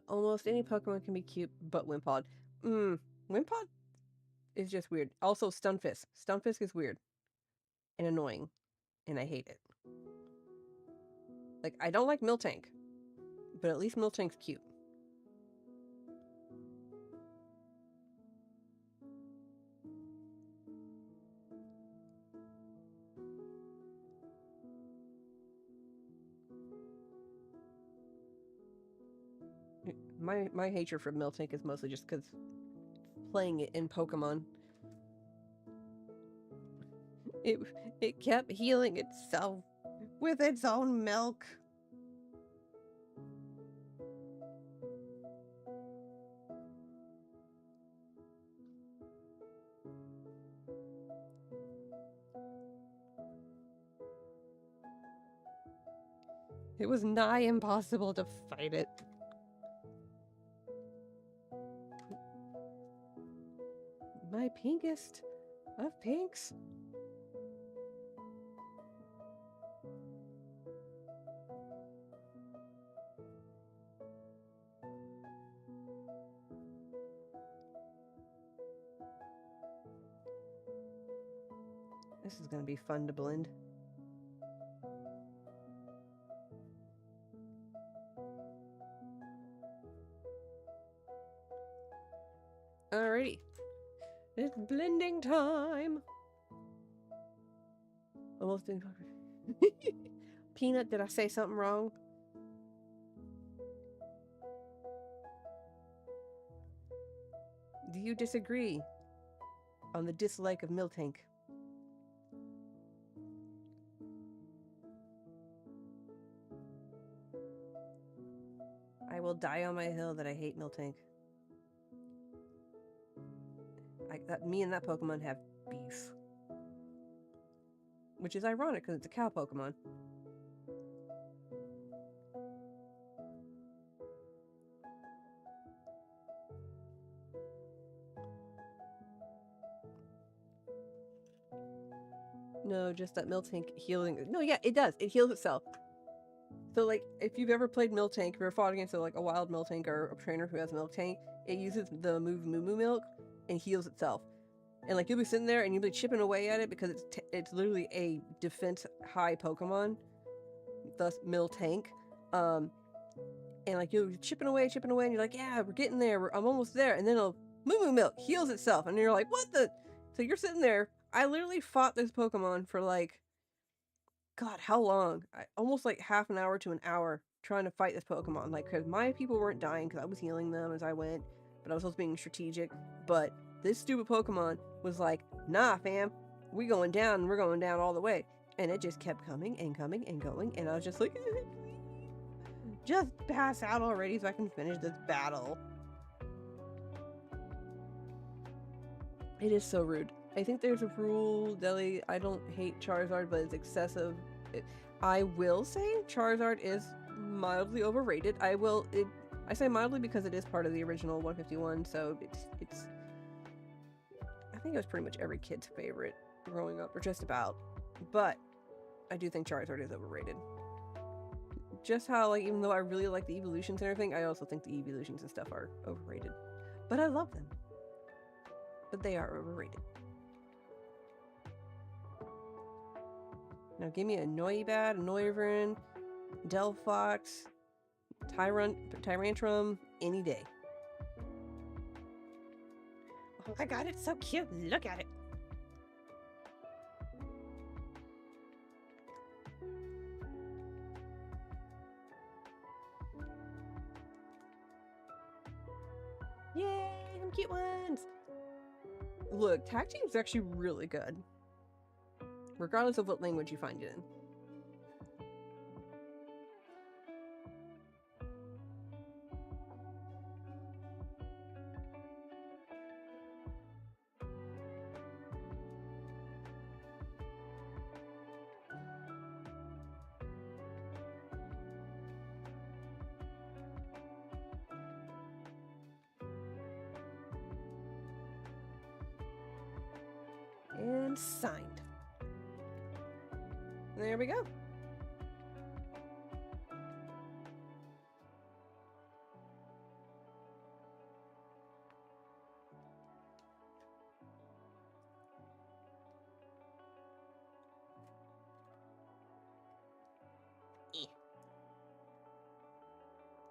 Almost any Pokemon can be cute, but Wimpod. Wimpod is just weird. Also, Stunfisk. Stunfisk is weird and annoying, and I hate it. Like, I don't like Miltank, but at least Miltank's cute. My hatred for Miltank is mostly just because playing it in Pokemon. It kept healing itself with its own milk. It was nigh impossible to fight it. My pinkest of pinks. This is gonna be fun to blend. Alrighty. It's blending time. Almost didn't. Peanut, did I say something wrong? Do you disagree on the dislike of Miltank? I will die on my hill that I hate Miltank. Me and that Pokemon have beef. Which is ironic because it's a cow Pokemon. No, just that Miltank healing. No, yeah, it does. It heals itself. So, like, if you've ever played Miltank, if you've ever fought against a wild Miltank or a trainer who has Miltank, it uses the move Moo Moo Milk and heals itself. And like you'll be sitting there and you'll be chipping away at it because it's literally a defense high Pokemon, thus Miltank. And like you'll be chipping away, and you're like, yeah, we're getting there. I'm almost there. And then it'll Moo Moo Milk heals itself, and you're like, what the? So you're sitting there. I literally fought this Pokemon for like, God, how long? Almost like half an hour to an hour trying to fight this Pokemon. Like, because my people weren't dying because I was healing them as I went, but I was also being strategic. But this stupid Pokemon was like, nah, fam, we're going down all the way. And it just kept coming and coming and going, and I was just like, just pass out already so I can finish this battle. It is so rude. I think there's a rule, Deli, I don't hate Charizard, but it's excessive. I will say Charizard is mildly overrated. I say mildly because it is part of the original 151, so it's I think it was pretty much every kid's favorite growing up, or just about. But I do think Charizard is overrated. Just how, like, even though I really like the evolutions and everything, I also think the evolutions and stuff are overrated. But I love them. But they are overrated. Now give me a Noibat, a Noivern, Delphox, Tyrantrum any day. Oh my god, it's so cute. Look at it. Yay, some cute ones. Look, Tag Team is actually really good, regardless of what language you find it in. And signed. There we go.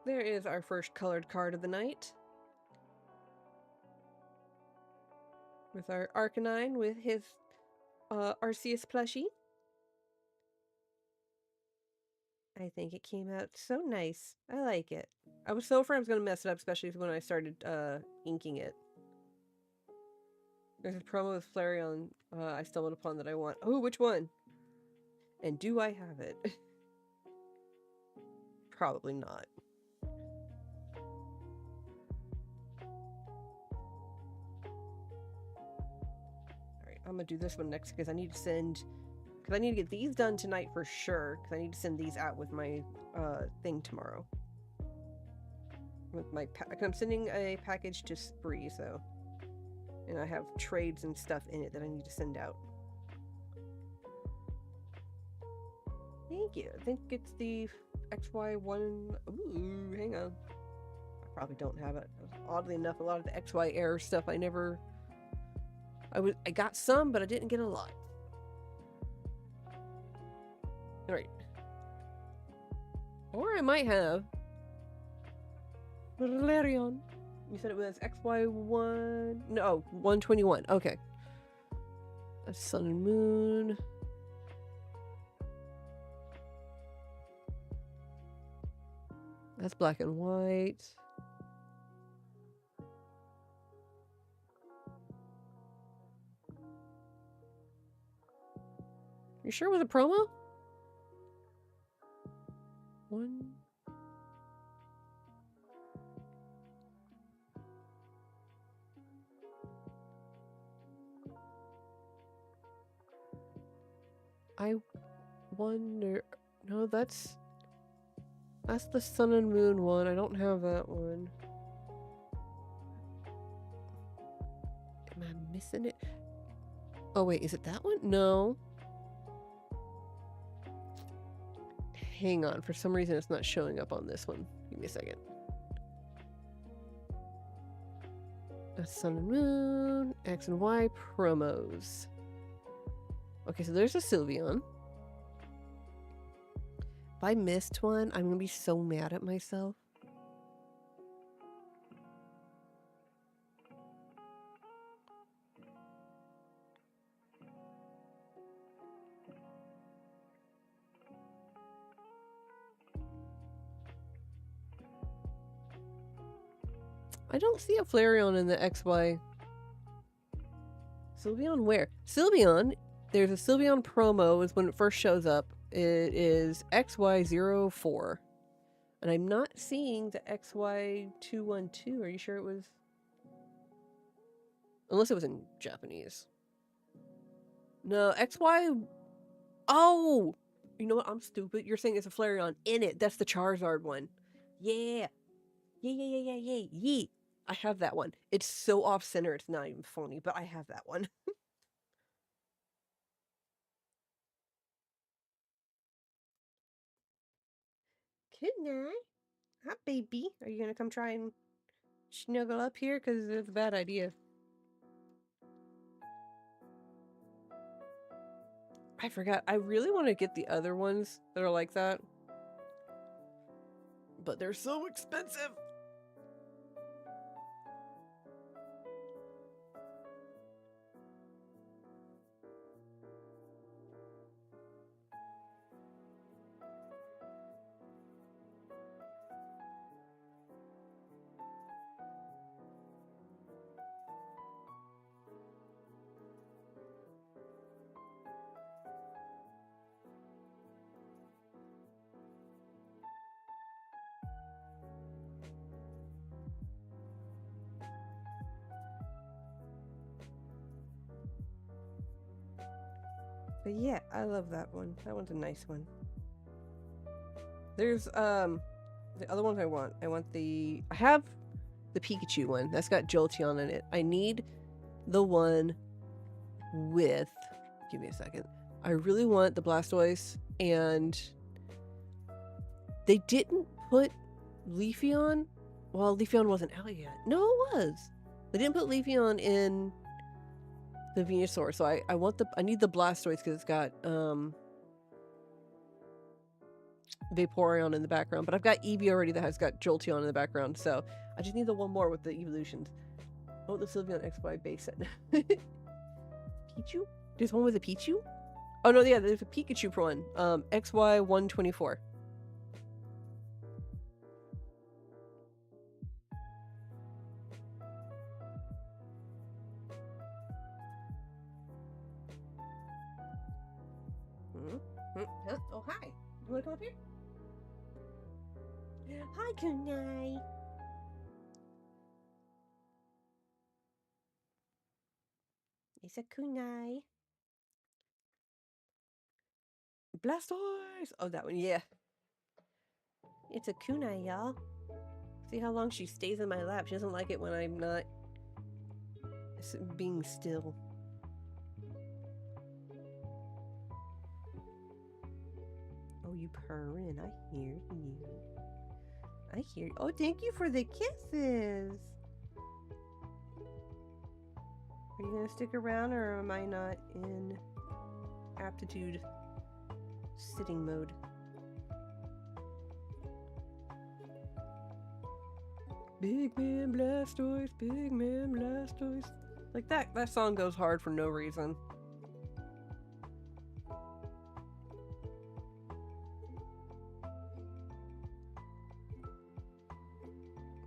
There is our first colored card of the night. With our Arcanine with his Arceus plushie. I think it came out so nice. I like it. I was so afraid I was going to mess it up, especially when I started inking it. There's a promo with Flareon I stumbled upon that I want. Oh, which one? And do I have it? Probably not. Alright, I'm going to do this one next because I need to send... Because I need to get these done tonight for sure. Because I need to send these out with my thing tomorrow. With my I'm sending a package to Spree, so... And I have trades and stuff in it that I need to send out. Thank you. I think it's the XY1... Ooh, hang on. I probably don't have it. Oddly enough, a lot of the XY error stuff I never... I got some, but I didn't get a lot. Alright. Or I might have... Valerion. You said it was XY1. No, 121. Okay. That's sun and moon. That's black and white. You sure it was a promo? One. I wonder. No, that's the sun and moon one. I don't have that one. Am I missing it? Oh wait, is it that one? No. Hang on, for some reason it's not showing up on this one. Give me a second. That's sun and moon, X and Y promos. Okay, so there's a Sylveon. If I missed one, I'm gonna be so mad at myself. I don't see a Flareon in the XY. Sylveon where? Sylveon, there's a Sylveon promo is when it first shows up. It is XY04. And I'm not seeing the XY212. Are you sure it was? Unless it was in Japanese. No, XY... Oh! You know what? I'm stupid. You're saying it's a Flareon in it. That's the Charizard one. Yeah. Yeah. I have that one. It's so off-center, it's not even funny, but I have that one. Good night. Hi, baby. Are you gonna come try and snuggle up here? Because it's a bad idea. I forgot. I really want to get the other ones that are like that. But they're so expensive. But yeah, I love that one. That one's a nice one. There's the other ones I want. I have the Pikachu one. That's got Jolteon in it. I need the one with, give me a second. I really want the Blastoise, and they didn't put Leafeon. Well, Leafeon wasn't out yet. No, it was. They didn't put Leafeon in the Venusaur, so I need the Blastoise because it's got Vaporeon in the background, but I've got Eevee already that has got Jolteon in the background, so I just need the one more with the evolutions. Oh, the Sylveon XY base set. Pichu? There's one with a Pichu? Oh no, yeah, there's a Pikachu one. XY 124. Huh? Oh, hi. You wanna come up here? Hi, Kunai. It's a Kunai. Blastoise! Oh, that one, yeah. It's a Kunai, y'all. See how long she stays in my lap. She doesn't like it when I'm not being still. Oh, you purring. I hear you. I hear you. Oh, thank you for the kisses. Are you gonna stick around, or am I not in aptitude sitting mode? Big man Blastoise, big man Blastoise. Like that song goes hard for no reason.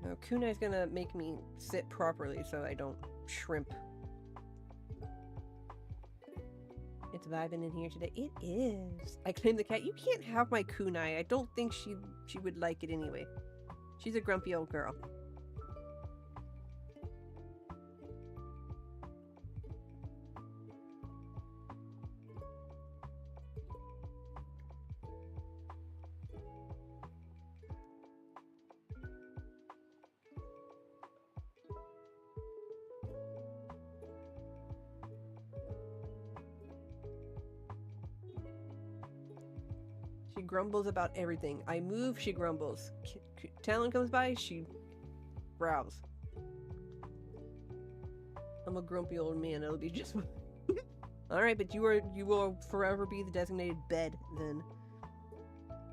No, Kunai's gonna make me sit properly so I don't shrimp. It's vibing in here today. It is. I claim the cat. You can't have my kunai. I don't think she would like it anyway. She's a grumpy old girl. She grumbles about everything. I move, she grumbles. Talon comes by, she growls. I'm a grumpy old man. It'll be just. All right, but you will forever be the designated bed then,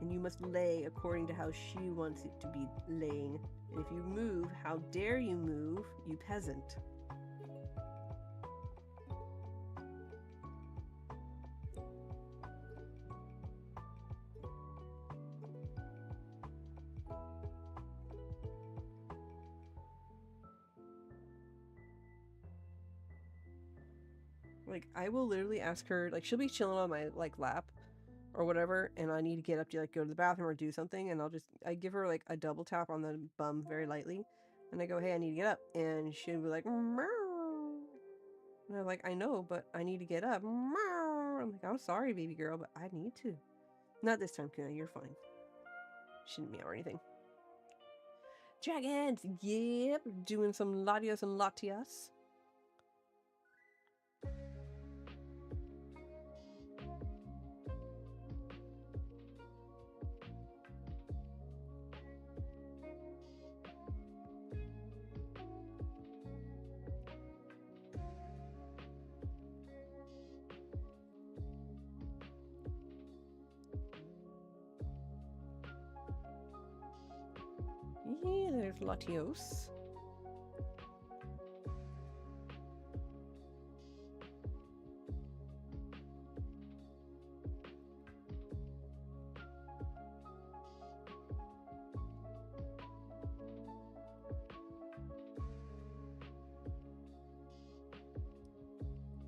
and you must lay according to how she wants it to be laying. And if you move, how dare you move, you peasant? Like, I will literally ask her, like, she'll be chilling on my, like, lap or whatever, and I need to get up to, like, go to the bathroom or do something, and I give her, like, a double tap on the bum very lightly, and I go, hey, I need to get up, and she'll be like, meow. And I'm like, I know, but I need to get up. Meow. I'm like, I'm sorry, baby girl, but I need to. Not this time, Kuna, you're fine. She didn't meow or anything. Dragons! Yep, doing some Latios and Latias. Yeah, there's Latios.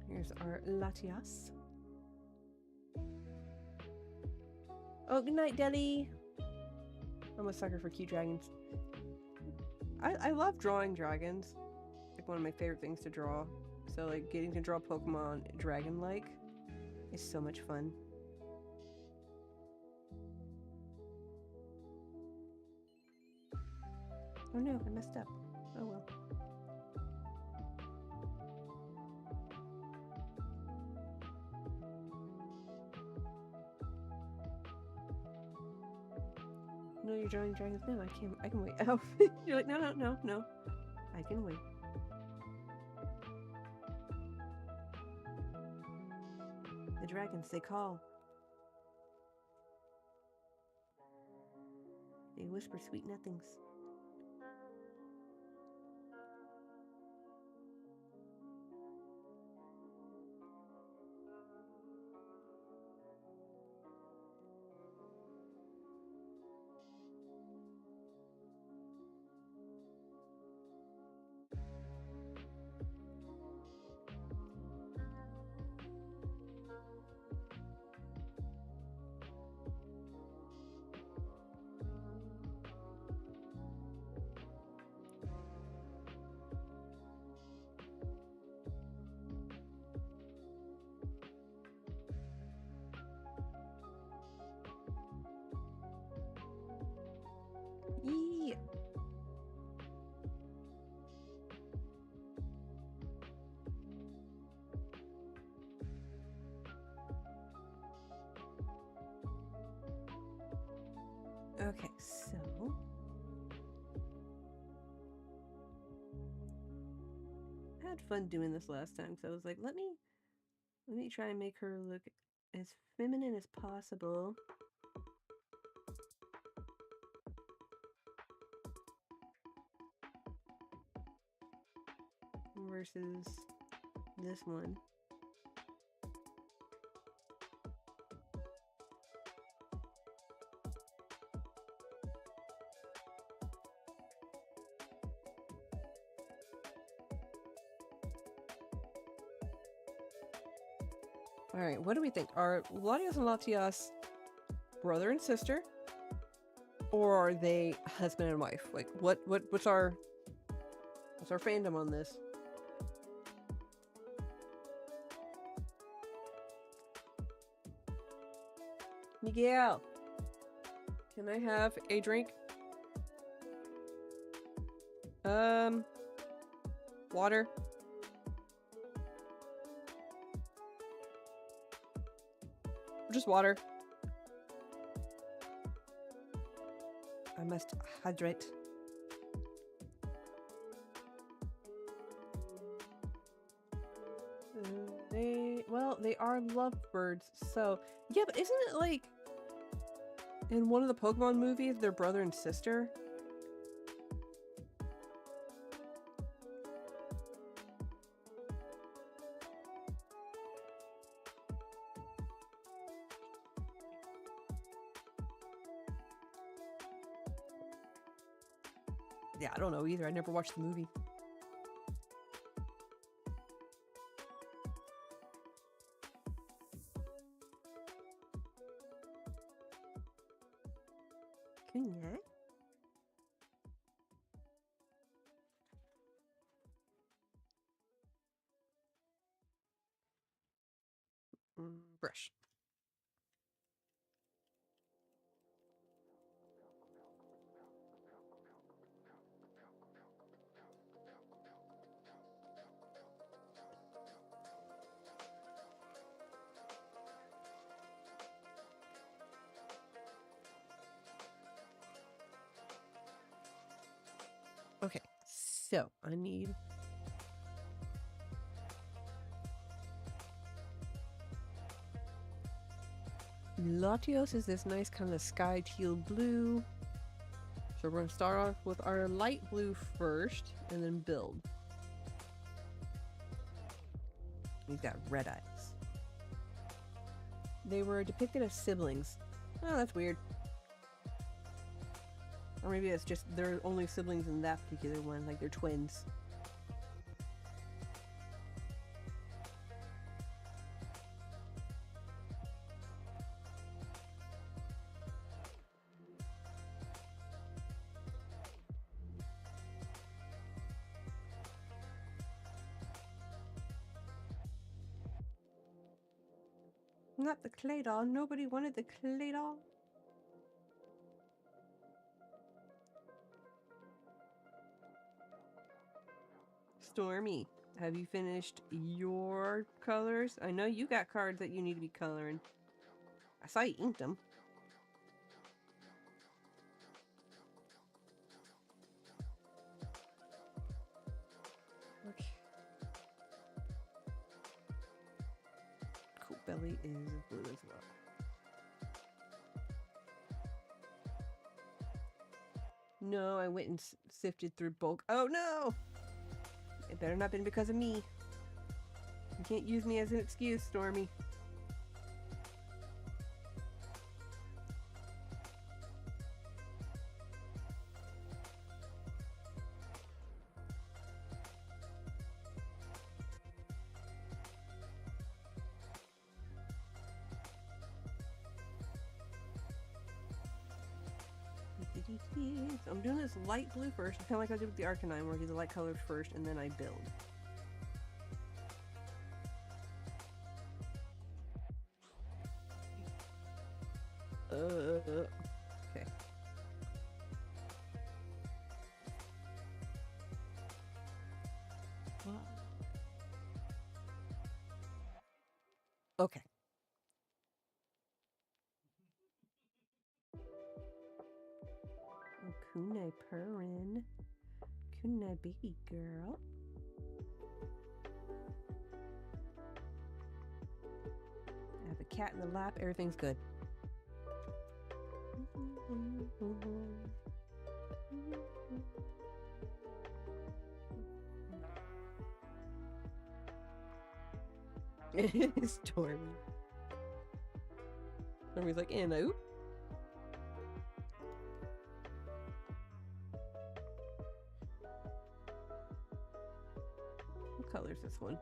Here's our Latias. Oh, good night, Deli. I'm a sucker for cute dragons. I love drawing dragons. Like one of my favorite things to draw. So like getting to draw Pokemon dragon-like is so much fun. Oh no, I messed up. Oh well. No, you're drawing dragons. No, I can wait. Oh, you're like, no. I can wait. The dragons, they call. They whisper sweet nothings. Yee. Okay, so I had fun doing this last time, so I was like, let me try and make her look as feminine as possible. versus this one. Alright, what do we think? Are Latios and Latias brother and sister? Or are they husband and wife? Like, what's our fandom on this? Miguel, can I have a drink? Water. Just water. I must hydrate. They are lovebirds, so yeah, but isn't it like in one of the Pokemon movies, they're brother and sister? Yeah, I don't know either. I never watched the movie. Cognac? Brush. Okay, so I need Latios is this nice kind of sky teal blue. So we're going to start off with our light blue first and then build. He's got red eyes. They were depicted as siblings. Oh, that's weird. Or maybe it's just they're only siblings in that particular one, like they're twins. Not the clay doll. Nobody wanted the clay doll. Stormy, have you finished your colors? I know you got cards that you need to be coloring. I saw you inked them. Okay. Cool. Belly is blue as well. No, I went and sifted through bulk. Oh no! It better not have been because of me. You can't use me as an excuse, Stormy. So I'm doing this light blue first, kind of like I did with the Arcanine, where I do the light colors first and then I build. Okay. Okay. Kunai purrin. Kunai baby girl. I have a cat in the lap. Everything's good. Stormy. Stormy's like, and oop. What color is this one?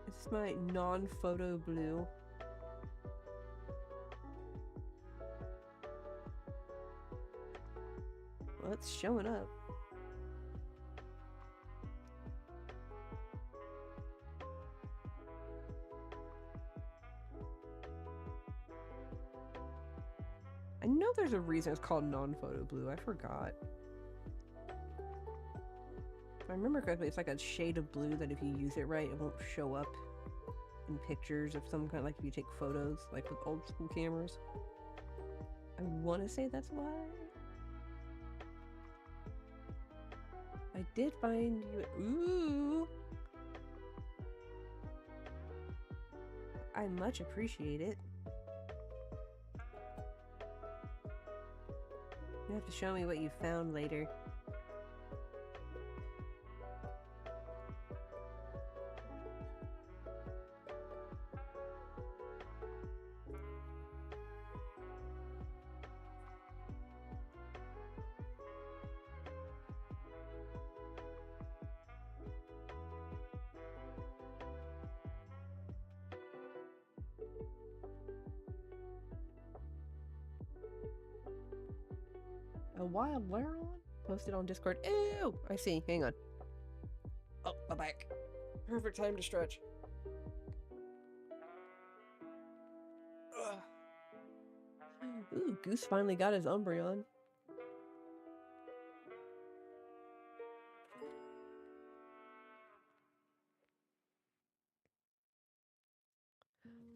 Is this my non-photo blue? Well, it's showing up. I know there's a reason it's called non-photo blue. I forgot. If I remember correctly, it's like a shade of blue that if you use it right, it won't show up in pictures of some kind, like if you take photos, like with old school cameras. I want to say that's why. I did find you. Ooh! I much appreciate it. You have to show me what you found later. A wild where on? Posted on Discord. Ew! I see. Hang on. Oh, I'm back. Perfect time to stretch. Ugh. Ooh, Goose finally got his Umbreon.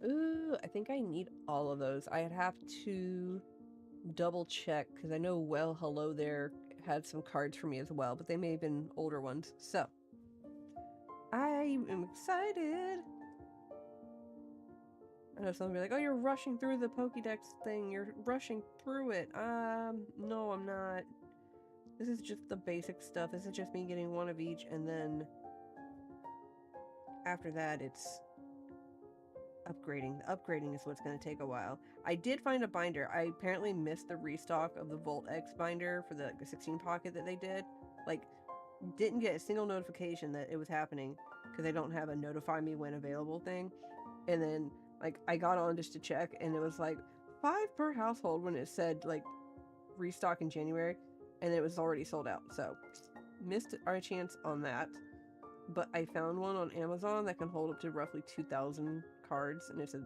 Ooh, I think I need all of those. I'd have to double check because I know Well Hello There had some cards for me as well, but they may have been older ones. So, I am excited. I know someone will be like, oh, you're rushing through the Pokédex thing. You're rushing through it. No, I'm not. This is just the basic stuff. This is just me getting one of each, and then after that, it's upgrading. The upgrading is what's going to take a while. I did find a binder. I apparently missed the restock of the Volt X binder for the 16 pocket that they did. Like, didn't get a single notification that it was happening because they don't have a notify me when available thing. And then, like, I got on just to check, and it was like 5 per household when it said, like, restock in January, and it was already sold out. So, missed our chance on that. But I found one on Amazon that can hold up to roughly 2,000 cards, and it's a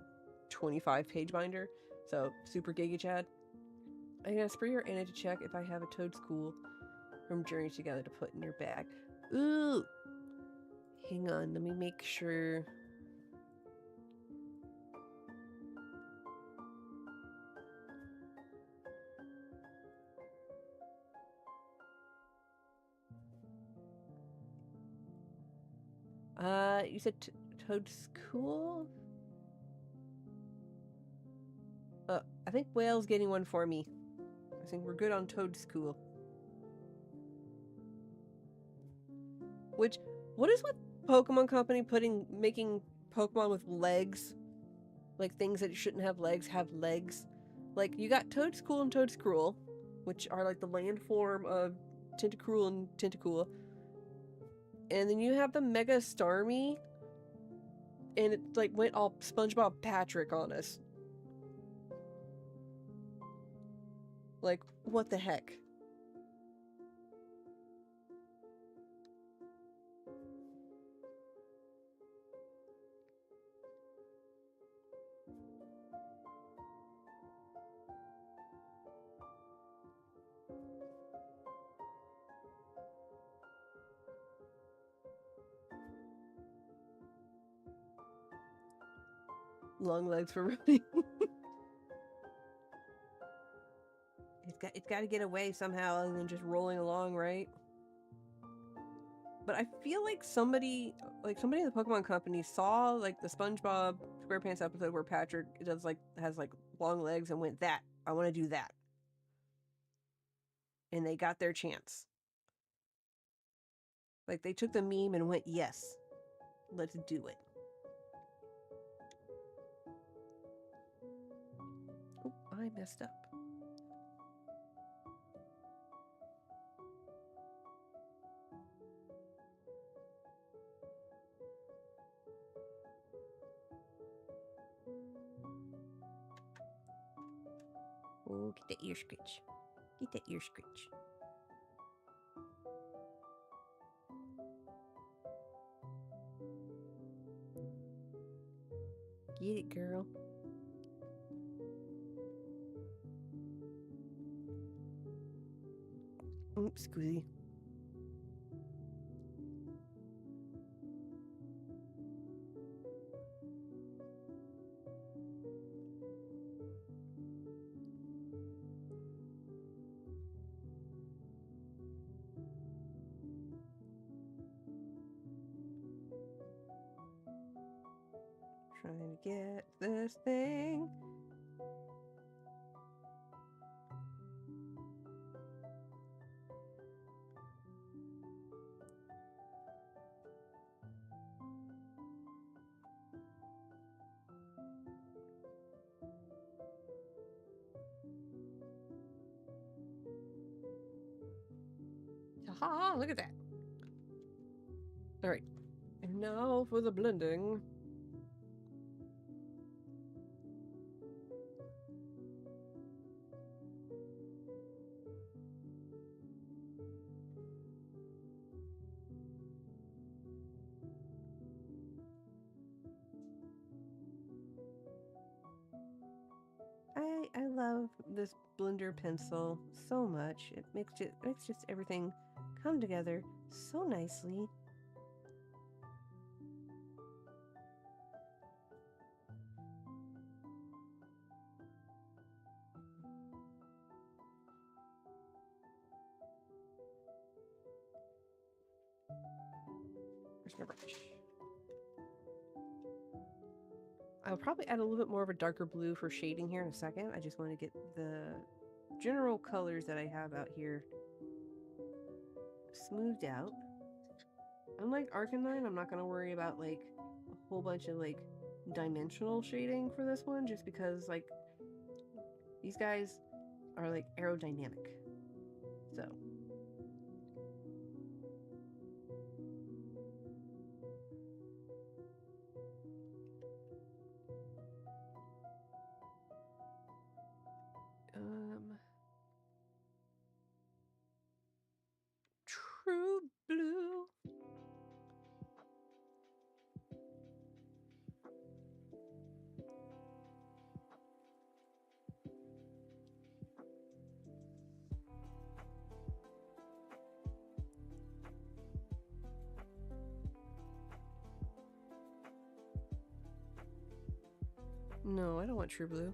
25-page binder. So, super Giga Chad. I asked for your Anna to check if I have a Toadstool from Journey Together to put in your bag. Ooh! Hang on, let me make sure. You said Toadstool? I think Whale's getting one for me. I think we're good on Toadstool. Which, what is with Pokemon Company making Pokemon with legs? Like things that shouldn't have legs. Like, you got Toadstool and Toadscruel, which are like the land form of Tentacruel and Tentacool. And then you have the Mega Starmie, and it like went all SpongeBob Patrick on us. Like, what the heck? Long legs for running. It's got to get away somehow, and then just rolling along, right? But I feel like somebody in the Pokemon Company saw like the SpongeBob SquarePants episode where Patrick has long legs and went, that I want to do that, and they got their chance. Like, they took the meme and went, yes, let's do it. I messed up. Oh, get that ear scratch. Get that ear scratch. Get it, girl. Oops, squeezy. Trying to get this thing. Ha! Look at that. All right. And now for the blending. I love this blender pencil so much. It makes just everything come together so nicely. Where's my brush? I'll probably add a little bit more of a darker blue for shading here in a second. I just want to get the general colors that I have out here smoothed out. Unlike Arcanine, I'm not going to worry about like a whole bunch of like dimensional shading for this one, just because like these guys are like aerodynamic. So true blue. No, I don't want true blue.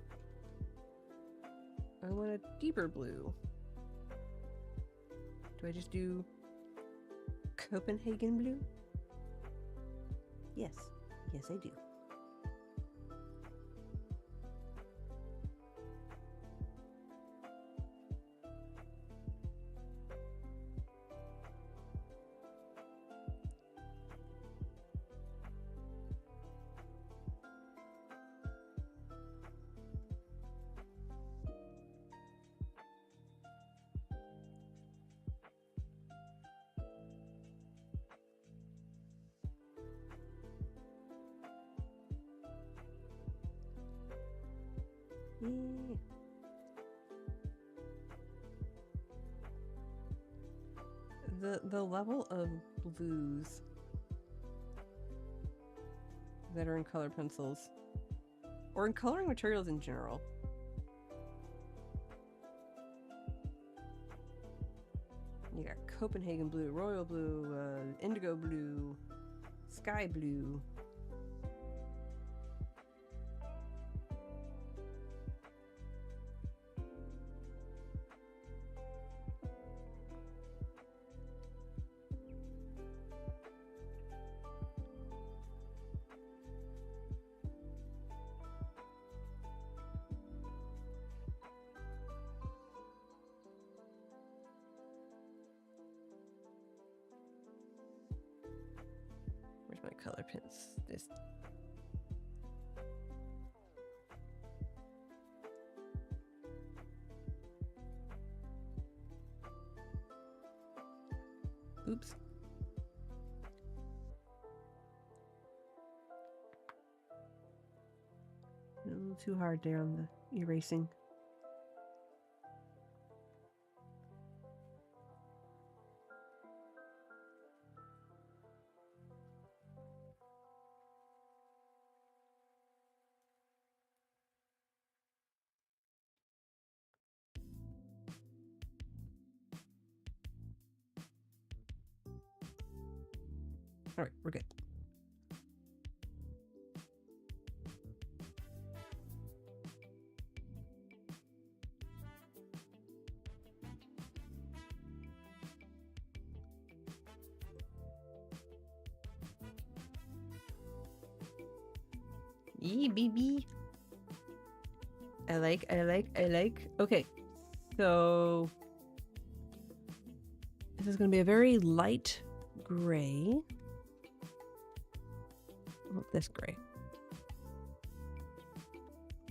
I want a deeper blue. Do I just do Copenhagen blue? Yes. Yes, I do. Yeah. The level of blues that are in color pencils, or in coloring materials in general. You got Copenhagen blue, royal blue, indigo blue, sky blue. Where's my color pens? This. Oops. A little too hard there on the erasing. All right, we're good. Yee, baby. I like. Okay, so this is going to be a very light gray. Oh, this gray.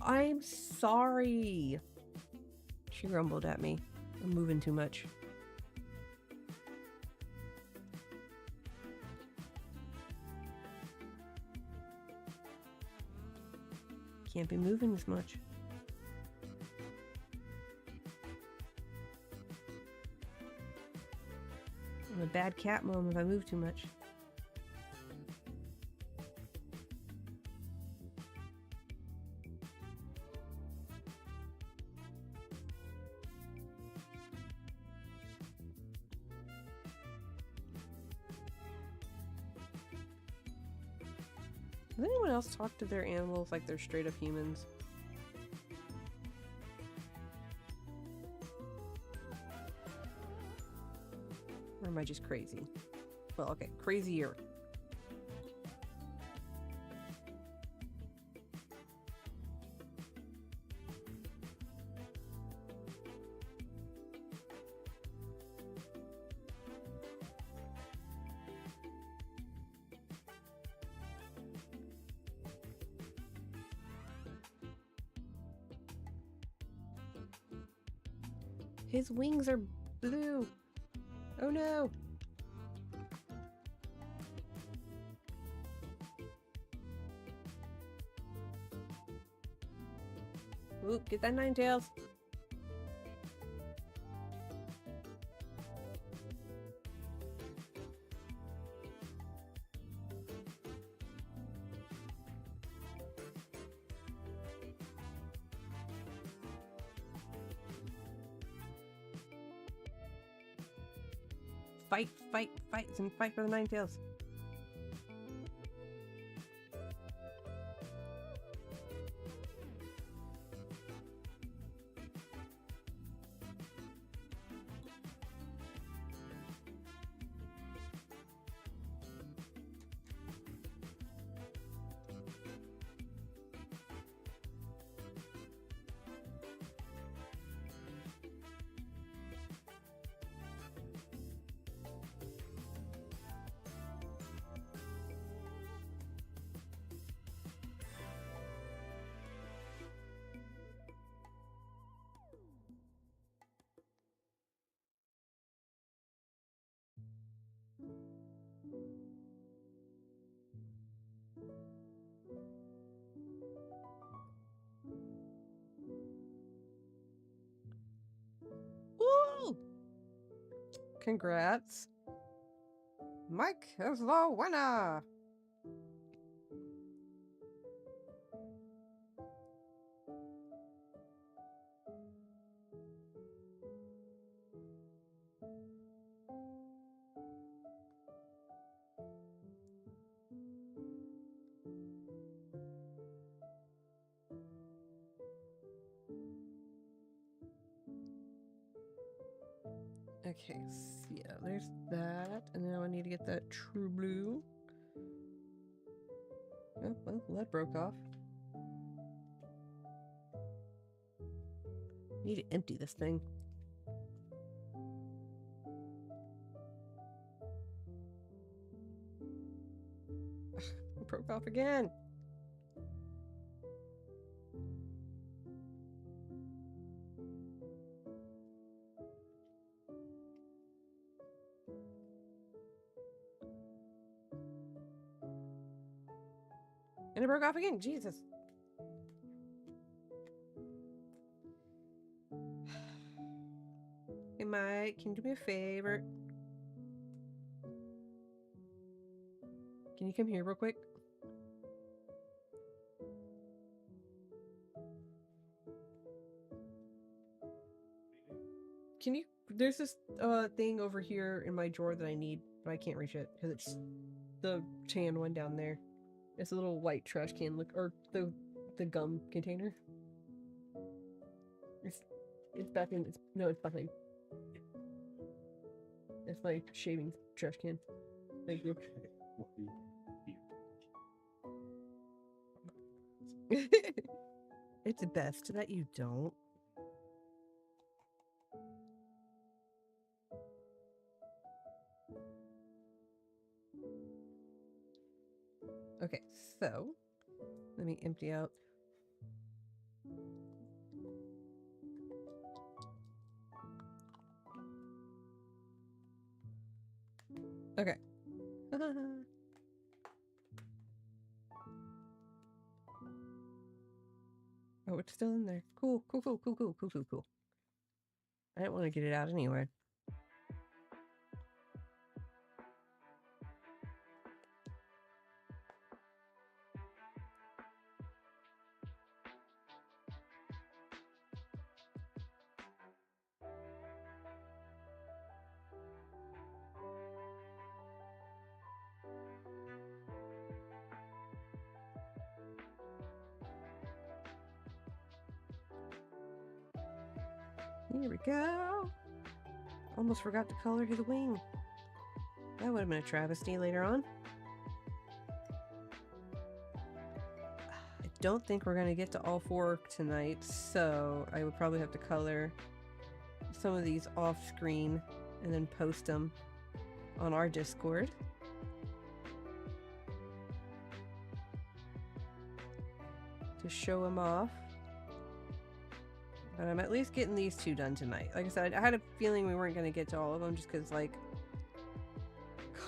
I'm sorry. She grumbled at me. I'm moving too much. Can't be moving as much. I'm a bad cat mom if I move too much. Does anyone else talk to their animals like they're straight up humans? Or am I just crazy? Well, okay, crazier. His wings are blue. Oh no. Oop, get that Ninetales. Fight, fight, fight, and fight for the Ninetales. Woo! Congrats. Mike is the winner. Okay, so yeah, there's that. And now I need to get that true blue. Oh, well, lead broke off. Need to empty this thing. It broke off again. And it broke off again. Jesus. Hey, Mike, can you do me a favor? Can you come here real quick? Can you... There's this thing over here in my drawer that I need, but I can't reach it because it's the tan one down there. It's a little white trash can, look, or the gum container. It's back in. It's behind. It's my shaving trash can. Thank you. It's best that you don't. Okay, so let me empty out. Okay. Oh, it's still in there. Cool. I didn't want to get it out anyway. Here we go. Almost forgot to color the wing. That would have been a travesty later on. I don't think we're going to get to all 4 tonight, so I would probably have to color some of these off screen and then post them on our Discord. To show them off. But I'm at least getting these 2 done tonight. Like I said, I had a feeling we weren't going to get to all of them just because, like,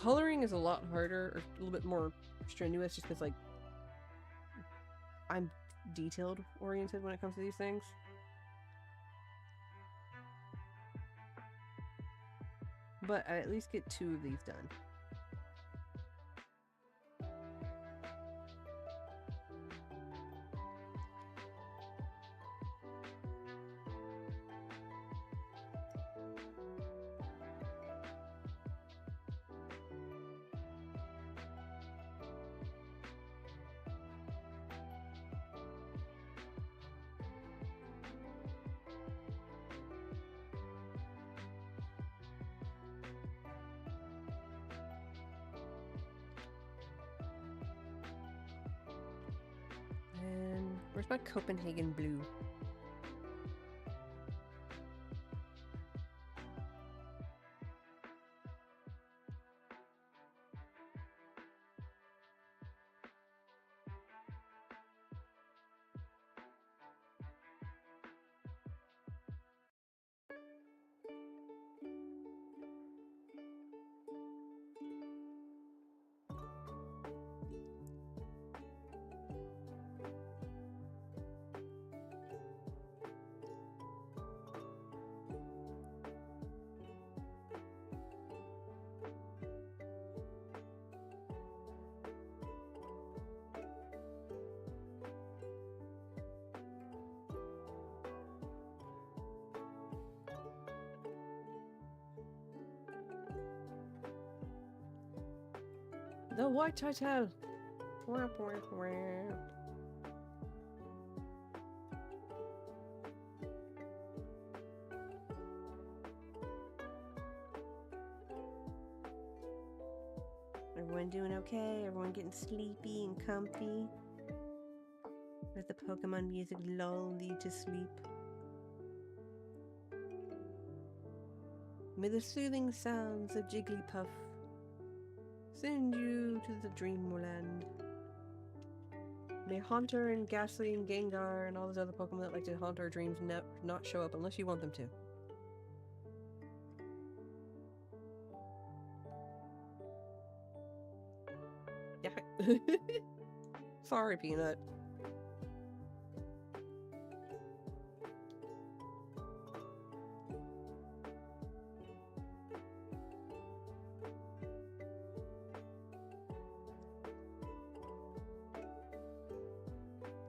coloring is a lot harder, or a little bit more strenuous just because, like, I'm detailed oriented when it comes to these things. But I at least get 2 of these done. And where's my Copenhagen blue? The white title. Wah, wah, wah. Everyone doing okay? Everyone getting sleepy and comfy? Let the Pokemon music lull you to sleep. May the soothing sounds of Jigglypuff send you to the dreamland. May Haunter and Ghastly and Gengar and all those other Pokemon that like to haunt our dreams not show up unless you want them to. Yeah. sorry, Peanut.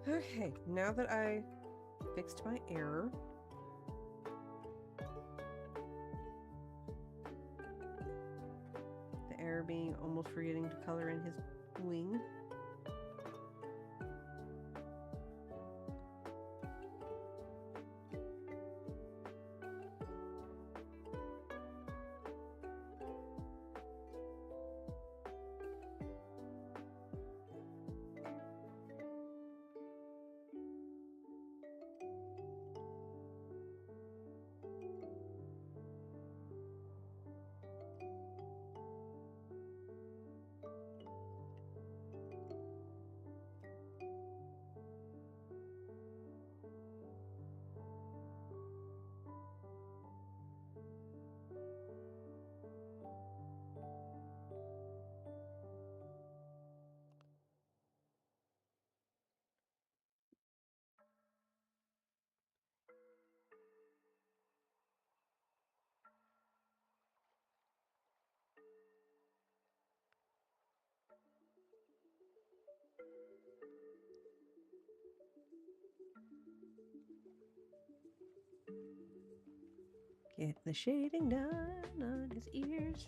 Okay, now that I fixed my error, the error being almost forgetting to color in his wing. Get the shading done on his ears.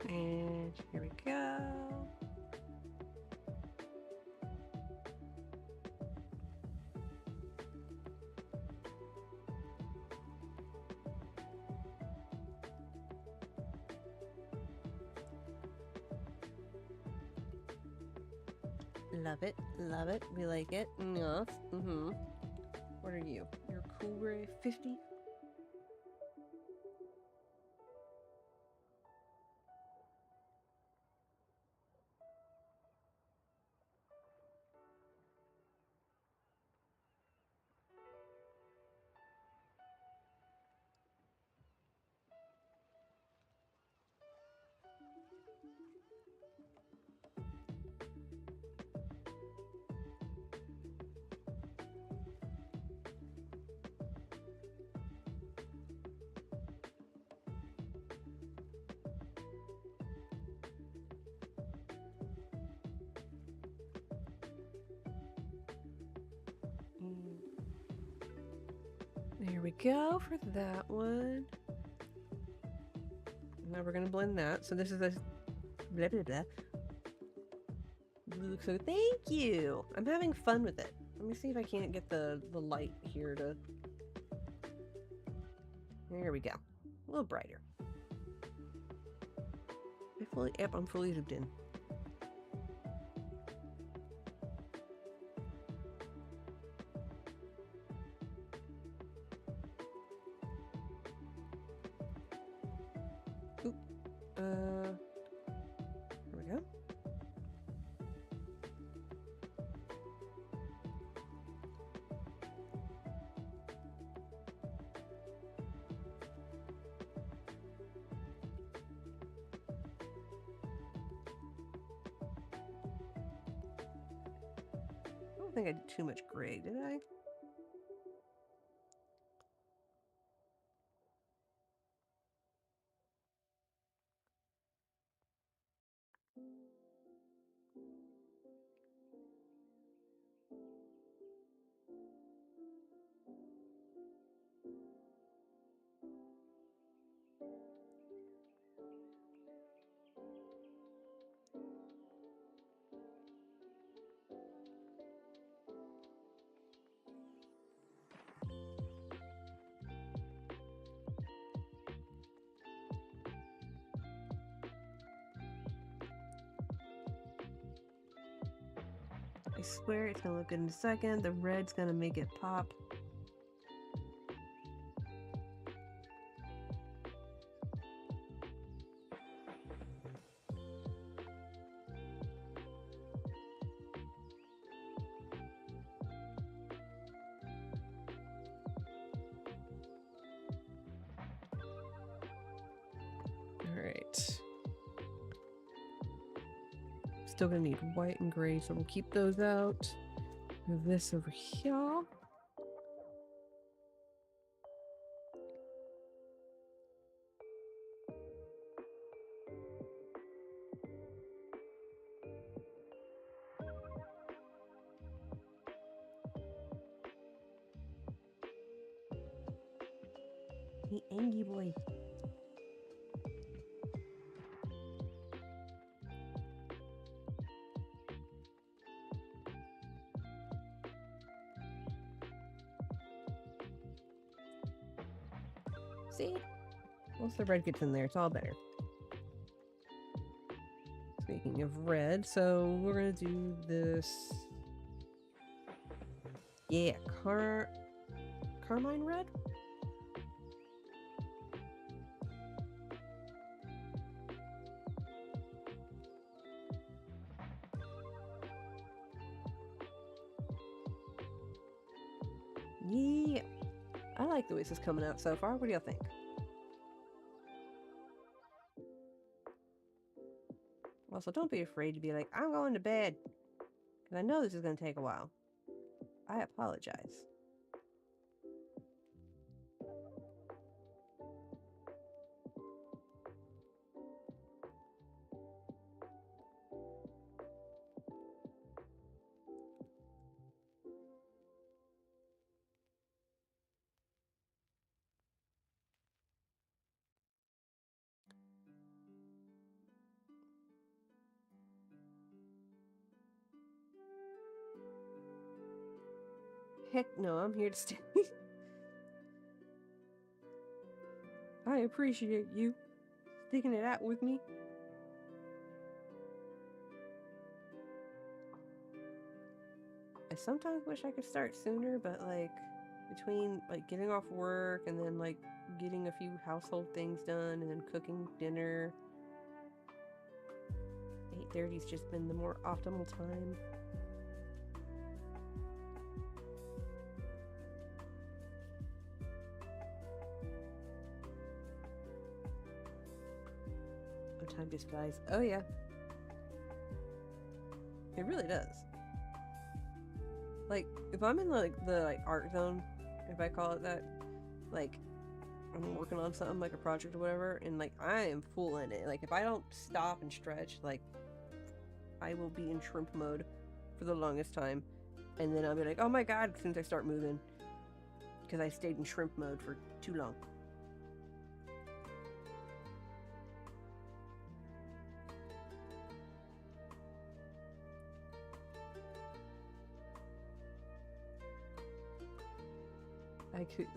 And here we go. Love it, love it. We like it. Yes. What are you? You're Cool Gray 50? There we go for that one. Now we're gonna blend that. So this is a blah blah blah. So thank you. I'm having fun with it. Let me see if I can't get the light here to. There we go. A little brighter. I'm fully zoomed in. Oop. There we go. I don't think I did too much gray, did I? I swear it's gonna look good in a second. The red's gonna make it pop. Alright. Still gonna need white and gray, so we'll keep those out. Move this over here. The Angie boy. See? Once the red gets in there, it's all better. Speaking of red, so we're gonna do this. Yeah, carmine red? Yeah. I like the way this is coming out so far. What do y'all think? Also, don't be afraid to be like, I'm going to bed. Because I know this is going to take a while. I apologize. Heck no, I'm here to stay. I appreciate you sticking it out with me. I sometimes wish I could start sooner, but like between like getting off work and then like getting a few household things done and then cooking dinner, 8:30's just been the more optimal time. Oh, time just flies. Oh yeah. It really does. Like, if I'm in the art zone, if I call it that, like, I'm working on something like a project or whatever, and like I am full in it. Like, if I don't stop and stretch, like, I will be in shrimp mode for the longest time, and then I'll be like, oh my god, as soon as I start moving, because I stayed in shrimp mode for too long.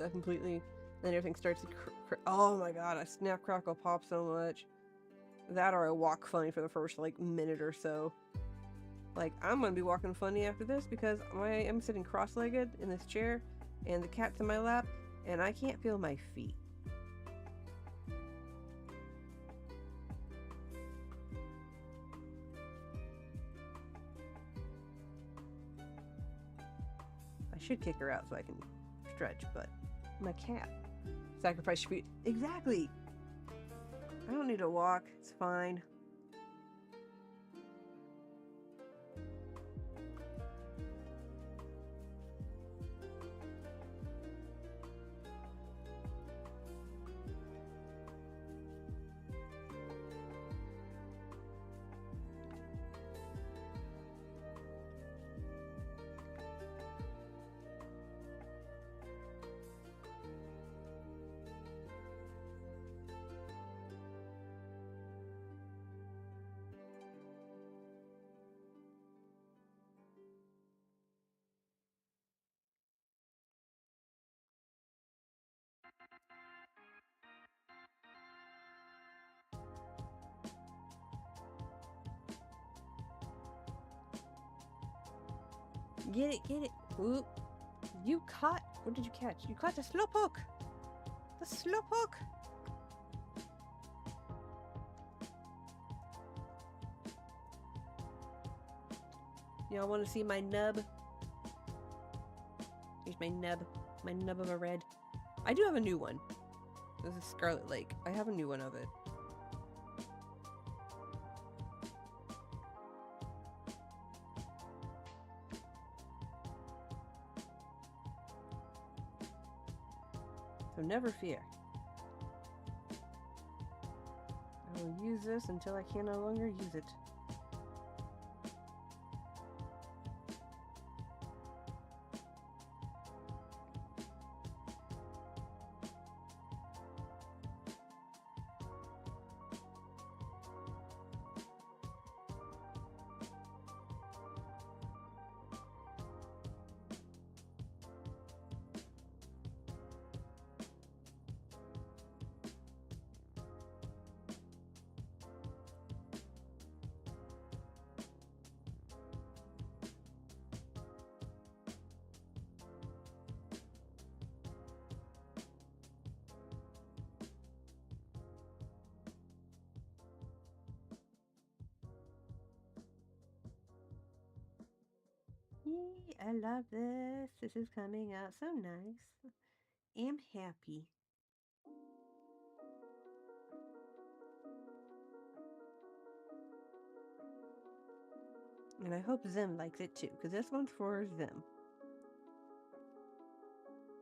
I completely, then everything starts to, oh my god, I snap, crackle, pop so much. That or I walk funny for the first, like, minute or so. Like, I'm gonna be walking funny after this because I'm sitting cross-legged in this chair, and the cat's in my lap, and I can't feel my feet. I should kick her out so I can stretch, but my cat. Sacrifice your feet. Exactly! I don't need to walk. It's fine. Get it, get it. Ooh. You caught... What did you catch? You caught the slowpoke! The slowpoke! Y'all want to see my nub? Here's my nub. My nub of a red. I do have a new one. This is Scarlet Lake. I have a new one of it. So never fear. I will use this until I can no longer use it. Yee, I love this. This is coming out so nice. I'm happy. And I hope Zim likes it too, because this one's for Zim.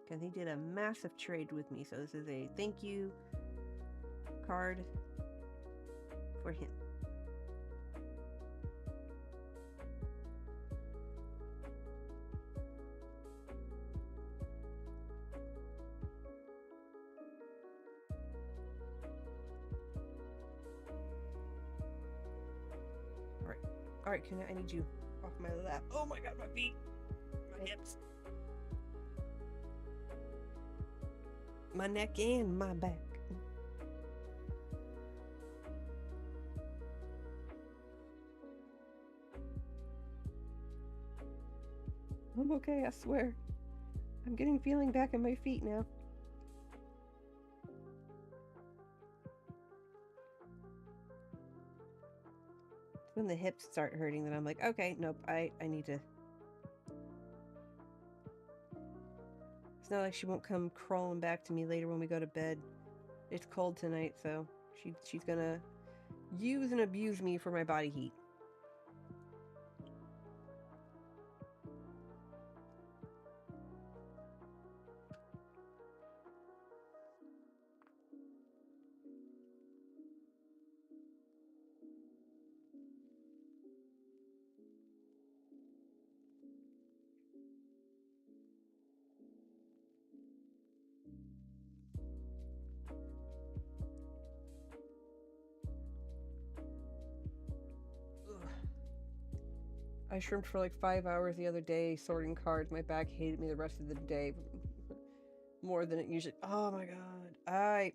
Because he did a massive trade with me, so this is a thank you card for him. Alright, I need you off my lap. Oh my god, my feet! My hips. My neck and my back. I'm okay, I swear. I'm getting feeling back in my feet now. When the hips start hurting, then I'm like, okay, nope, I need to. It's not like she won't come crawling back to me later when we go to bed. It's cold tonight, so she's gonna use and abuse me for my body heat. I shrimped for like 5 hours the other day sorting cards. My back hated me the rest of the day more than it usually. Oh my god. I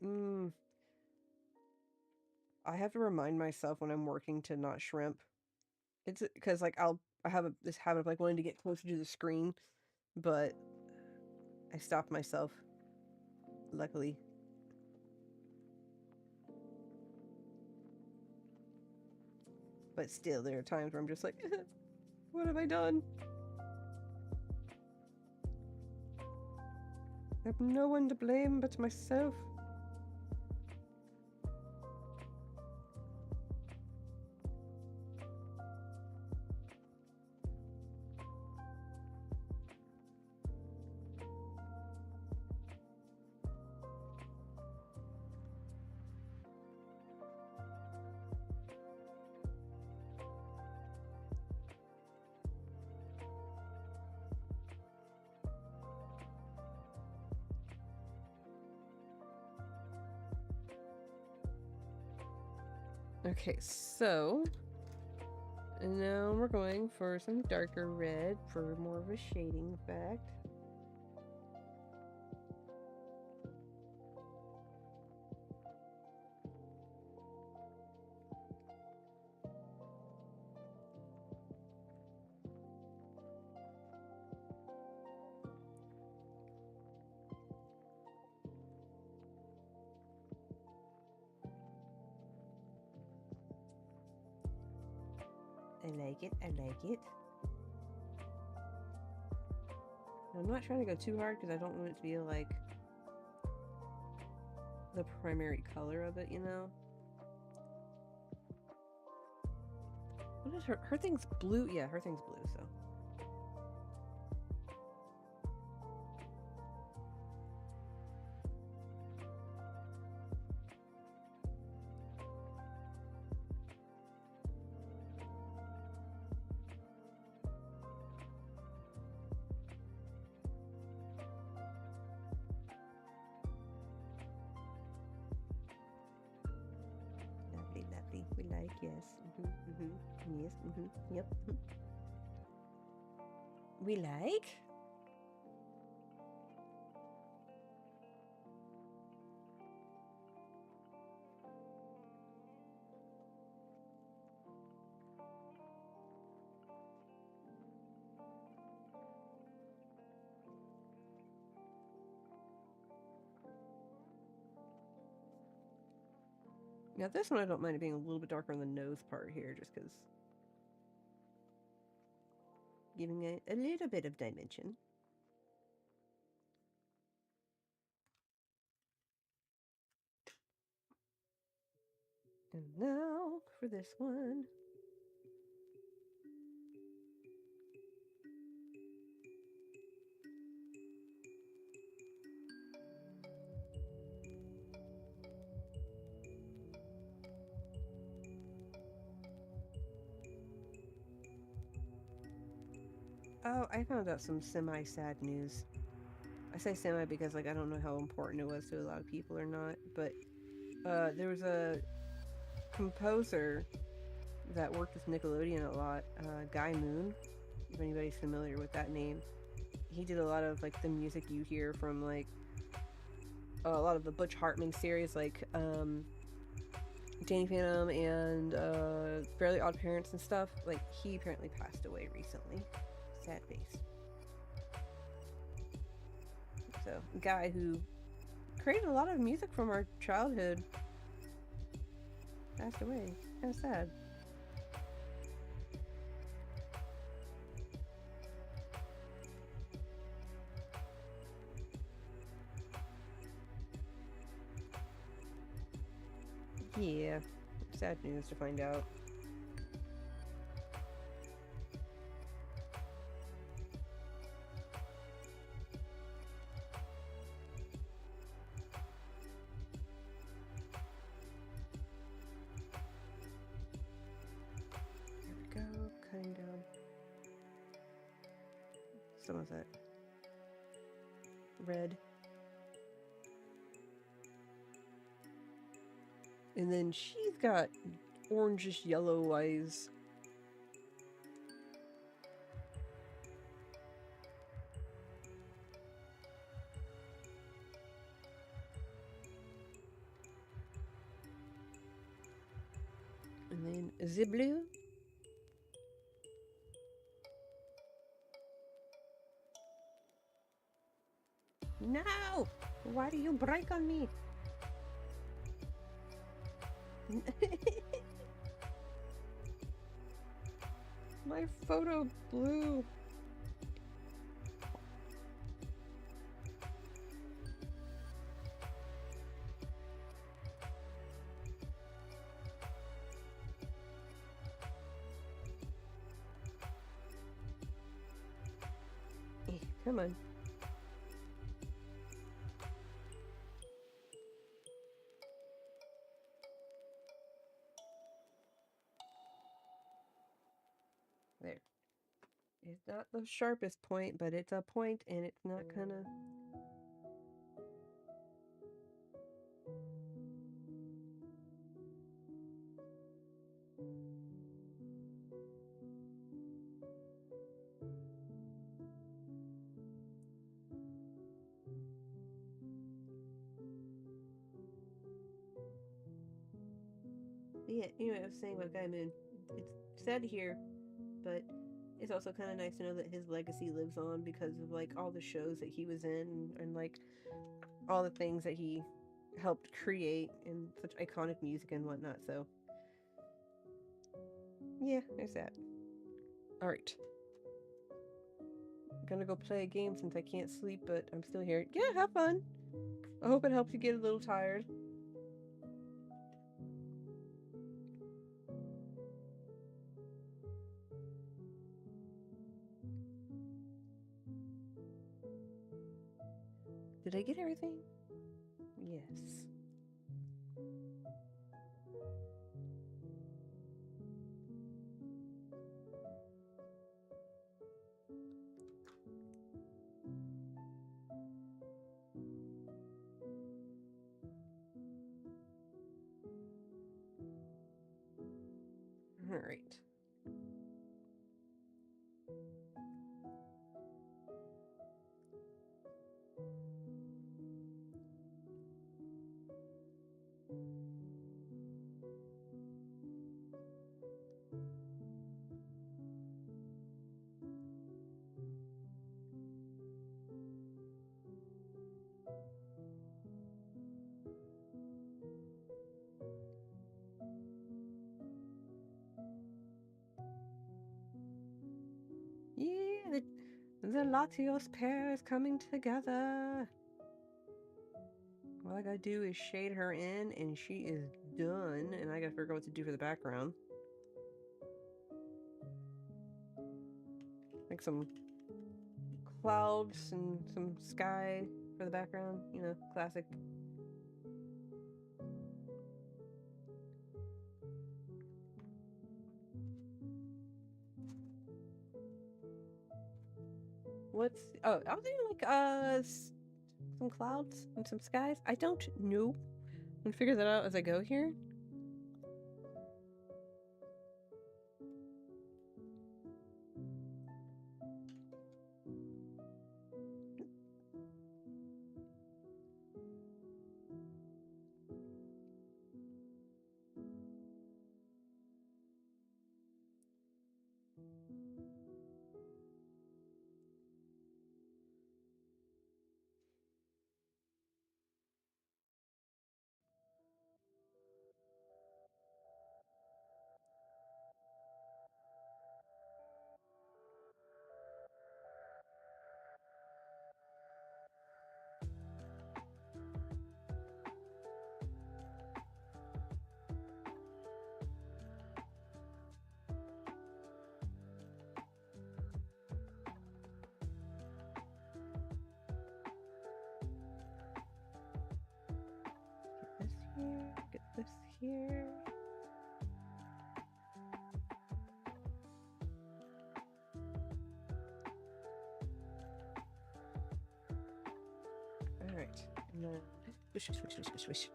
have to remind myself when I'm working to not shrimp. It's because like I have this habit of like wanting to get closer to the screen, but I stopped myself. Luckily. But still, there are times where I'm just like, what have I done? I have no one to blame but myself. Okay, so now we're going for some darker red for more of a shading effect. I like it. I like it. I'm not trying to go too hard because I don't want it to be like the primary color of it, you know? What is her thing's blue? Yeah, her thing's blue, so. Lovely, lovely. We like, yes. Yes, yep. We like? Now this one I don't mind it being a little bit darker on the nose part here, just because giving it a little bit of dimension. And now for this one. Oh, I found out some semi-sad news. I say semi because like I don't know how important it was to a lot of people or not, but there was a composer that worked with Nickelodeon a lot, Guy Moon, if anybody's familiar with that name. He did a lot of like the music you hear from like a lot of the Butch Hartman series, like Danny Phantom and Fairly Odd Parents and stuff. Like he apparently passed away recently. Sad face. So, a guy who created a lot of music from our childhood passed away. Kind of sad. Yeah, sad news to find out. There we go, cutting down some of that red. And then she's got orangish yellow eyes. And then the blue. No! Why do you break on me? My photo blue. Come on. There. It's not the sharpest point, but it's a point, and it's not gonna... Yeah, anyway, I was saying about Guy Moon. It's sad to hear, but it's also kind of nice to know that his legacy lives on because of like all the shows that he was in and like all the things that he helped create and such iconic music and whatnot. So yeah, there's that. Alright. I'm gonna go play a game since I can't sleep, but I'm still here. Yeah, have fun! I hope it helped you get a little tired. Did I get everything? Yes. Alright. Yeah, the Latios pair is coming together. All I gotta do is shade her in, and she is done. And I gotta figure out what to do for the background. Like some clouds and some sky for the background. You know, classic. What's... Oh, I was thinking like, some clouds and some skies. I don't know. I'm gonna figure that out as I go here. Get this here. Alright. And then swish, swish, swish, swish, swish.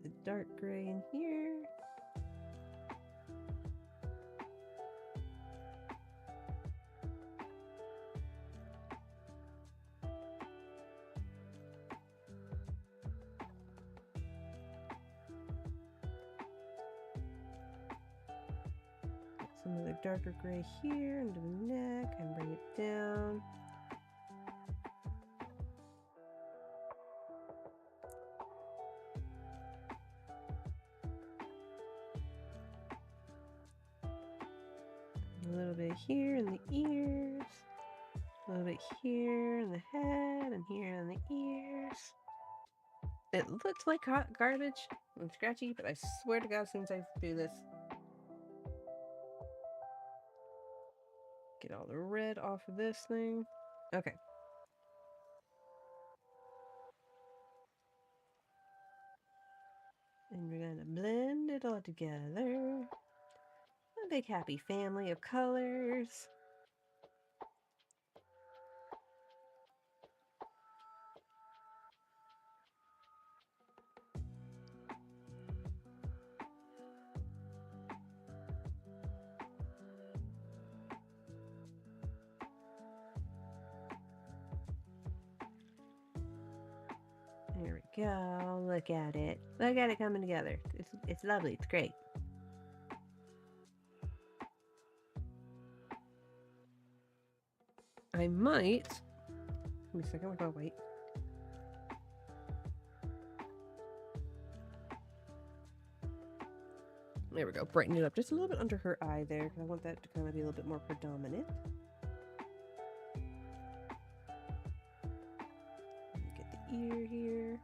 Get the dark gray in here. Some of the darker gray here into the neck and bring it down. A little bit here in the ears. A little bit here in the head and here in the ears. It looks like hot garbage and scratchy, but I swear to God, as soon as I do this, get all the red off of this thing. Okay. And we're gonna blend it all together. A big happy family of colors. There we go. Look at it. Look at it coming together. It's lovely. It's great. I might... Give me a second, where's my white? There we go. Brighten it up just a little bit under her eye there, because I want that to kind of be a little bit more predominant. Get the ear here.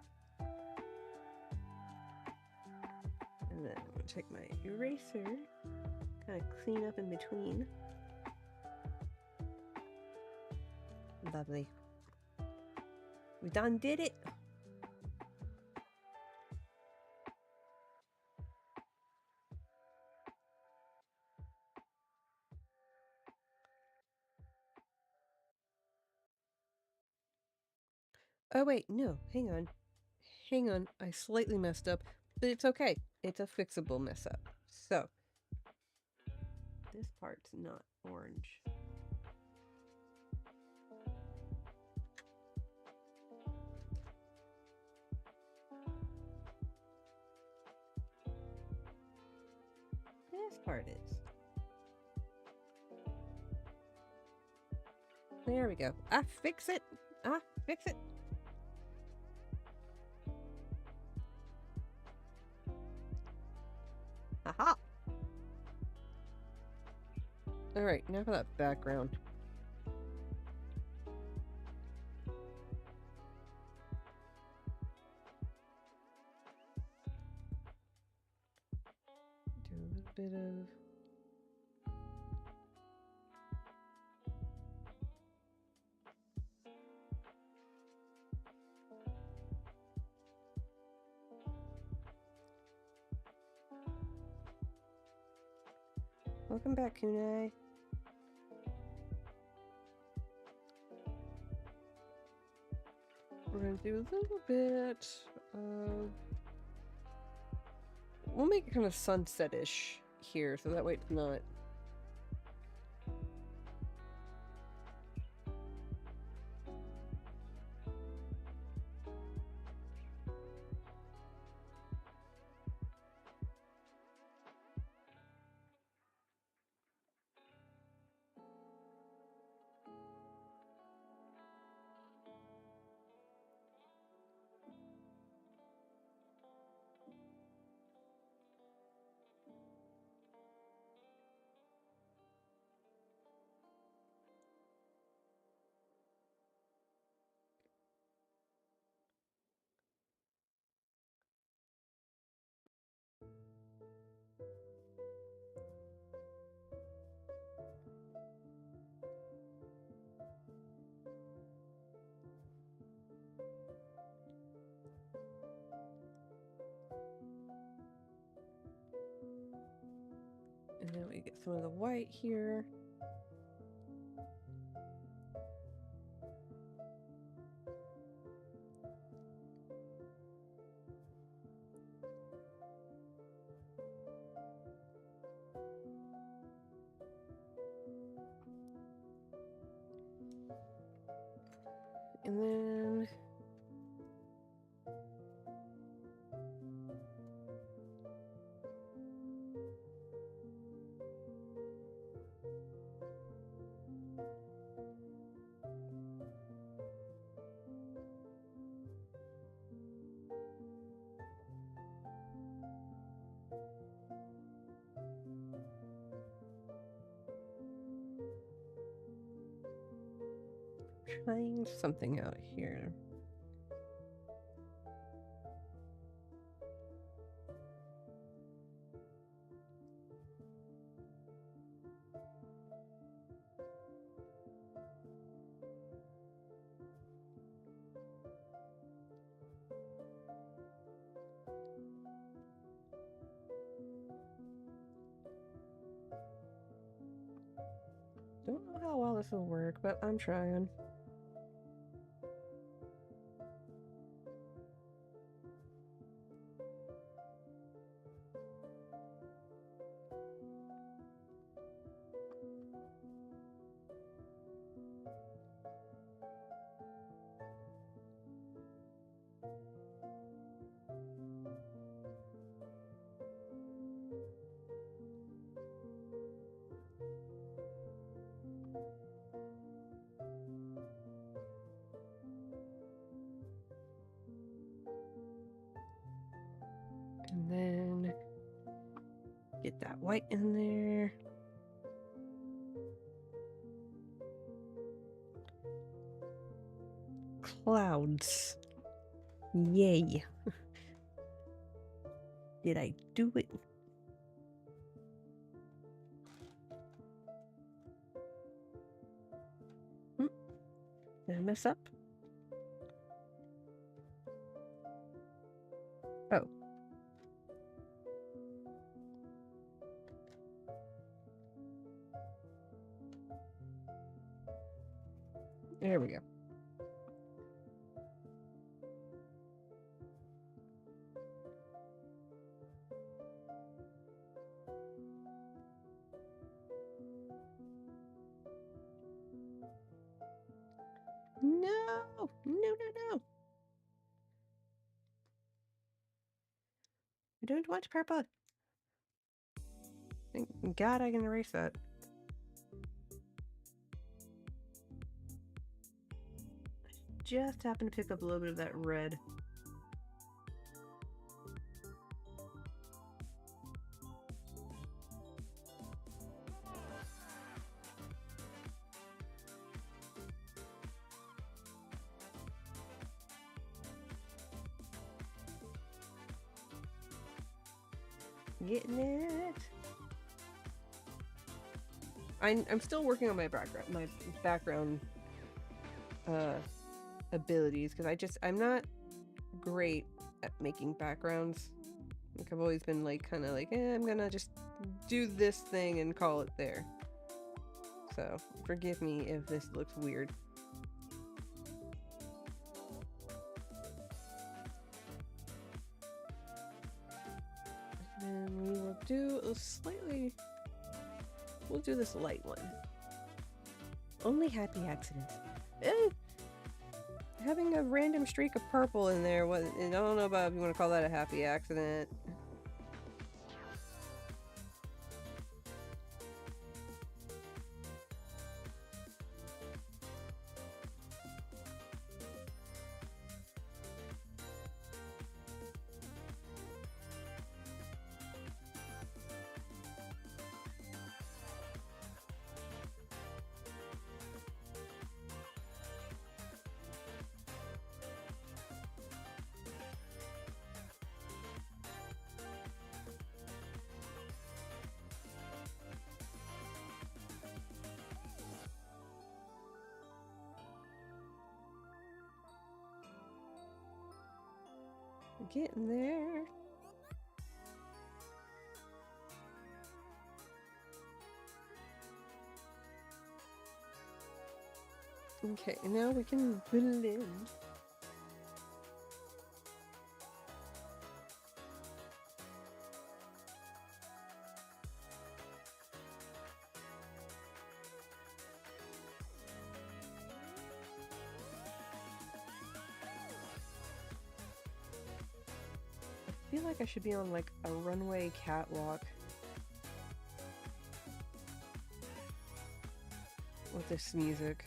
And then I'm going to take my eraser, kind of clean up in between. Lovely. We done did it! Oh wait, no, hang on. Hang on, I slightly messed up, but it's okay. It's a fixable mess up. So, this part's not orange. This part is. There we go. I fix it. I fix it. Haha. All right, now for that background. Do a little bit of... Welcome back, Kunai. We're gonna do a little bit of... We'll make it kind of sunset-ish here, so that way it's not... And then we get some of the white here. And then... trying something out here. Don't know how well this will work, but I'm trying. Get that white in there. Clouds. Yay. Did I do it? Did I mess up? Oh. There we go. No! No, no, no! You're doing too much purple. Thank God I can erase that. Just happened to pick up a little bit of that red. Getting it. I'm still working on my background abilities, because I'm not great at making backgrounds. Like, I've always been like kind of like, I'm gonna just do this thing and call it there. So forgive me if this looks weird. And we will do a slightly... We'll do this light one. Only happy accidents. Having a random streak of purple in there was... I don't know about if you want to call that a happy accident. Getting there. Okay, now we can blend. I feel like I should be on like a runway catwalk with this music.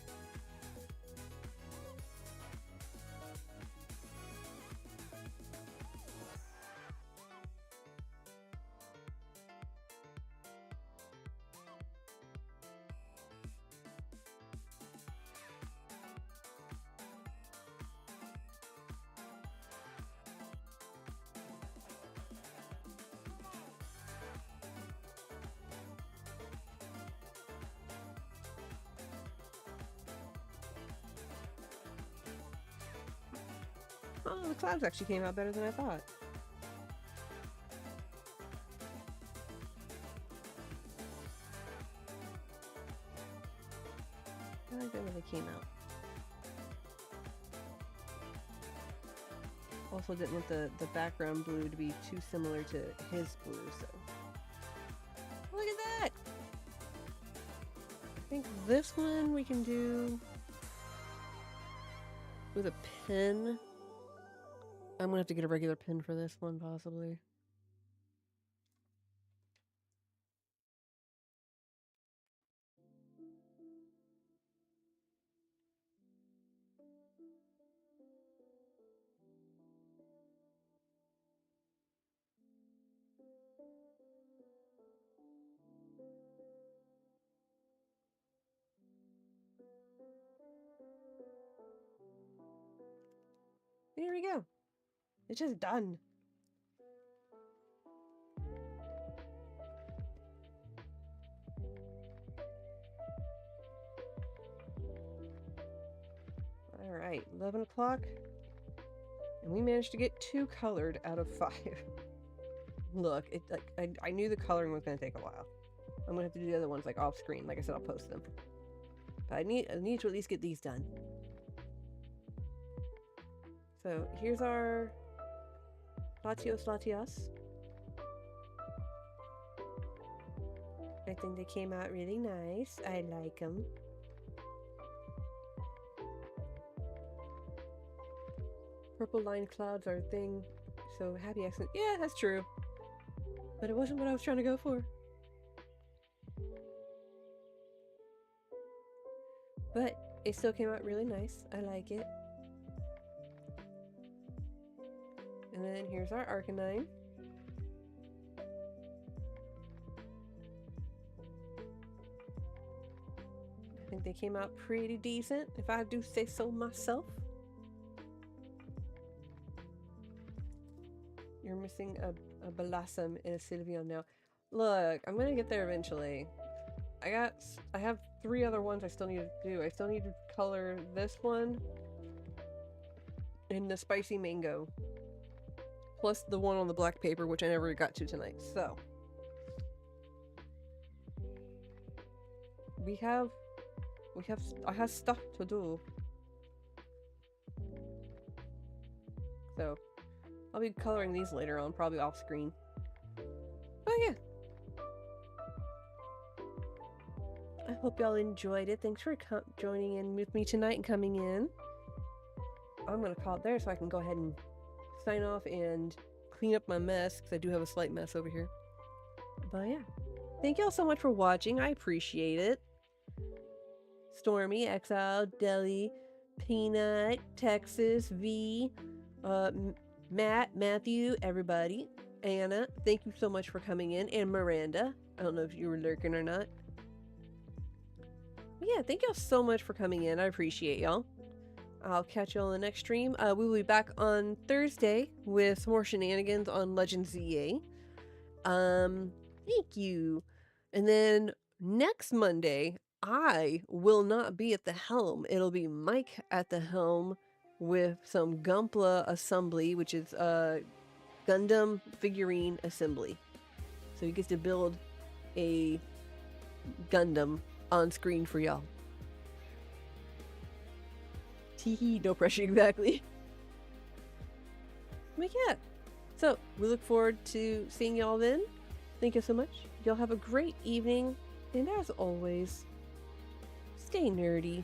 Oh, the clouds actually came out better than I thought. I like that when they came out. Also didn't want the background blue to be too similar to his blue, so... Look at that! I think this one we can do with a pen. I'm gonna have to get a regular pen for this one, possibly. There we go. It's just done. Alright, 11 o'clock. And we managed to get 2 colored out of 5. Look, I knew the coloring was going to take a while. I'm going to have to do the other ones like off screen. Like I said, I'll post them. But I need to at least get these done. So here's our Latios. I think they came out really nice. I like them. Purple line clouds are a thing. So happy accent. Yeah, that's true. But it wasn't what I was trying to go for. But it still came out really nice. I like it. And then here's our Arcanine. I think they came out pretty decent, if I do say so myself. You're missing a Blossom and a Sylveon now. Look, I'm gonna get there eventually. I have 3 other ones I still need to do. I still need to color this one and the spicy mango. Plus the one on the black paper, which I never got to tonight. So I have stuff to do. So I'll be coloring these later on, probably off screen. But yeah. I hope y'all enjoyed it. Thanks for joining in with me tonight and coming in. I'm gonna call it there so I can go ahead and sign off and clean up my mess, because I do have a slight mess over here. But yeah. Thank y'all so much for watching. I appreciate it. Stormy, Exile, Deli, Peanut, Texas, V, Matt, Matthew, everybody. Anna, thank you so much for coming in. And Miranda. I don't know if you were lurking or not. But yeah, thank y'all so much for coming in. I appreciate y'all. I'll catch y'all in the next stream. We will be back on Thursday with some more shenanigans on Legends ZA. Thank you. And then next Monday, I will not be at the helm. It'll be Mike at the helm with some Gunpla assembly, which is Gundam figurine assembly. So he gets to build a Gundam on screen for y'all. Teehee, no pressure, exactly. But yeah, so we look forward to seeing y'all then. Thank you so much. Y'all have a great evening, and as always, stay nerdy.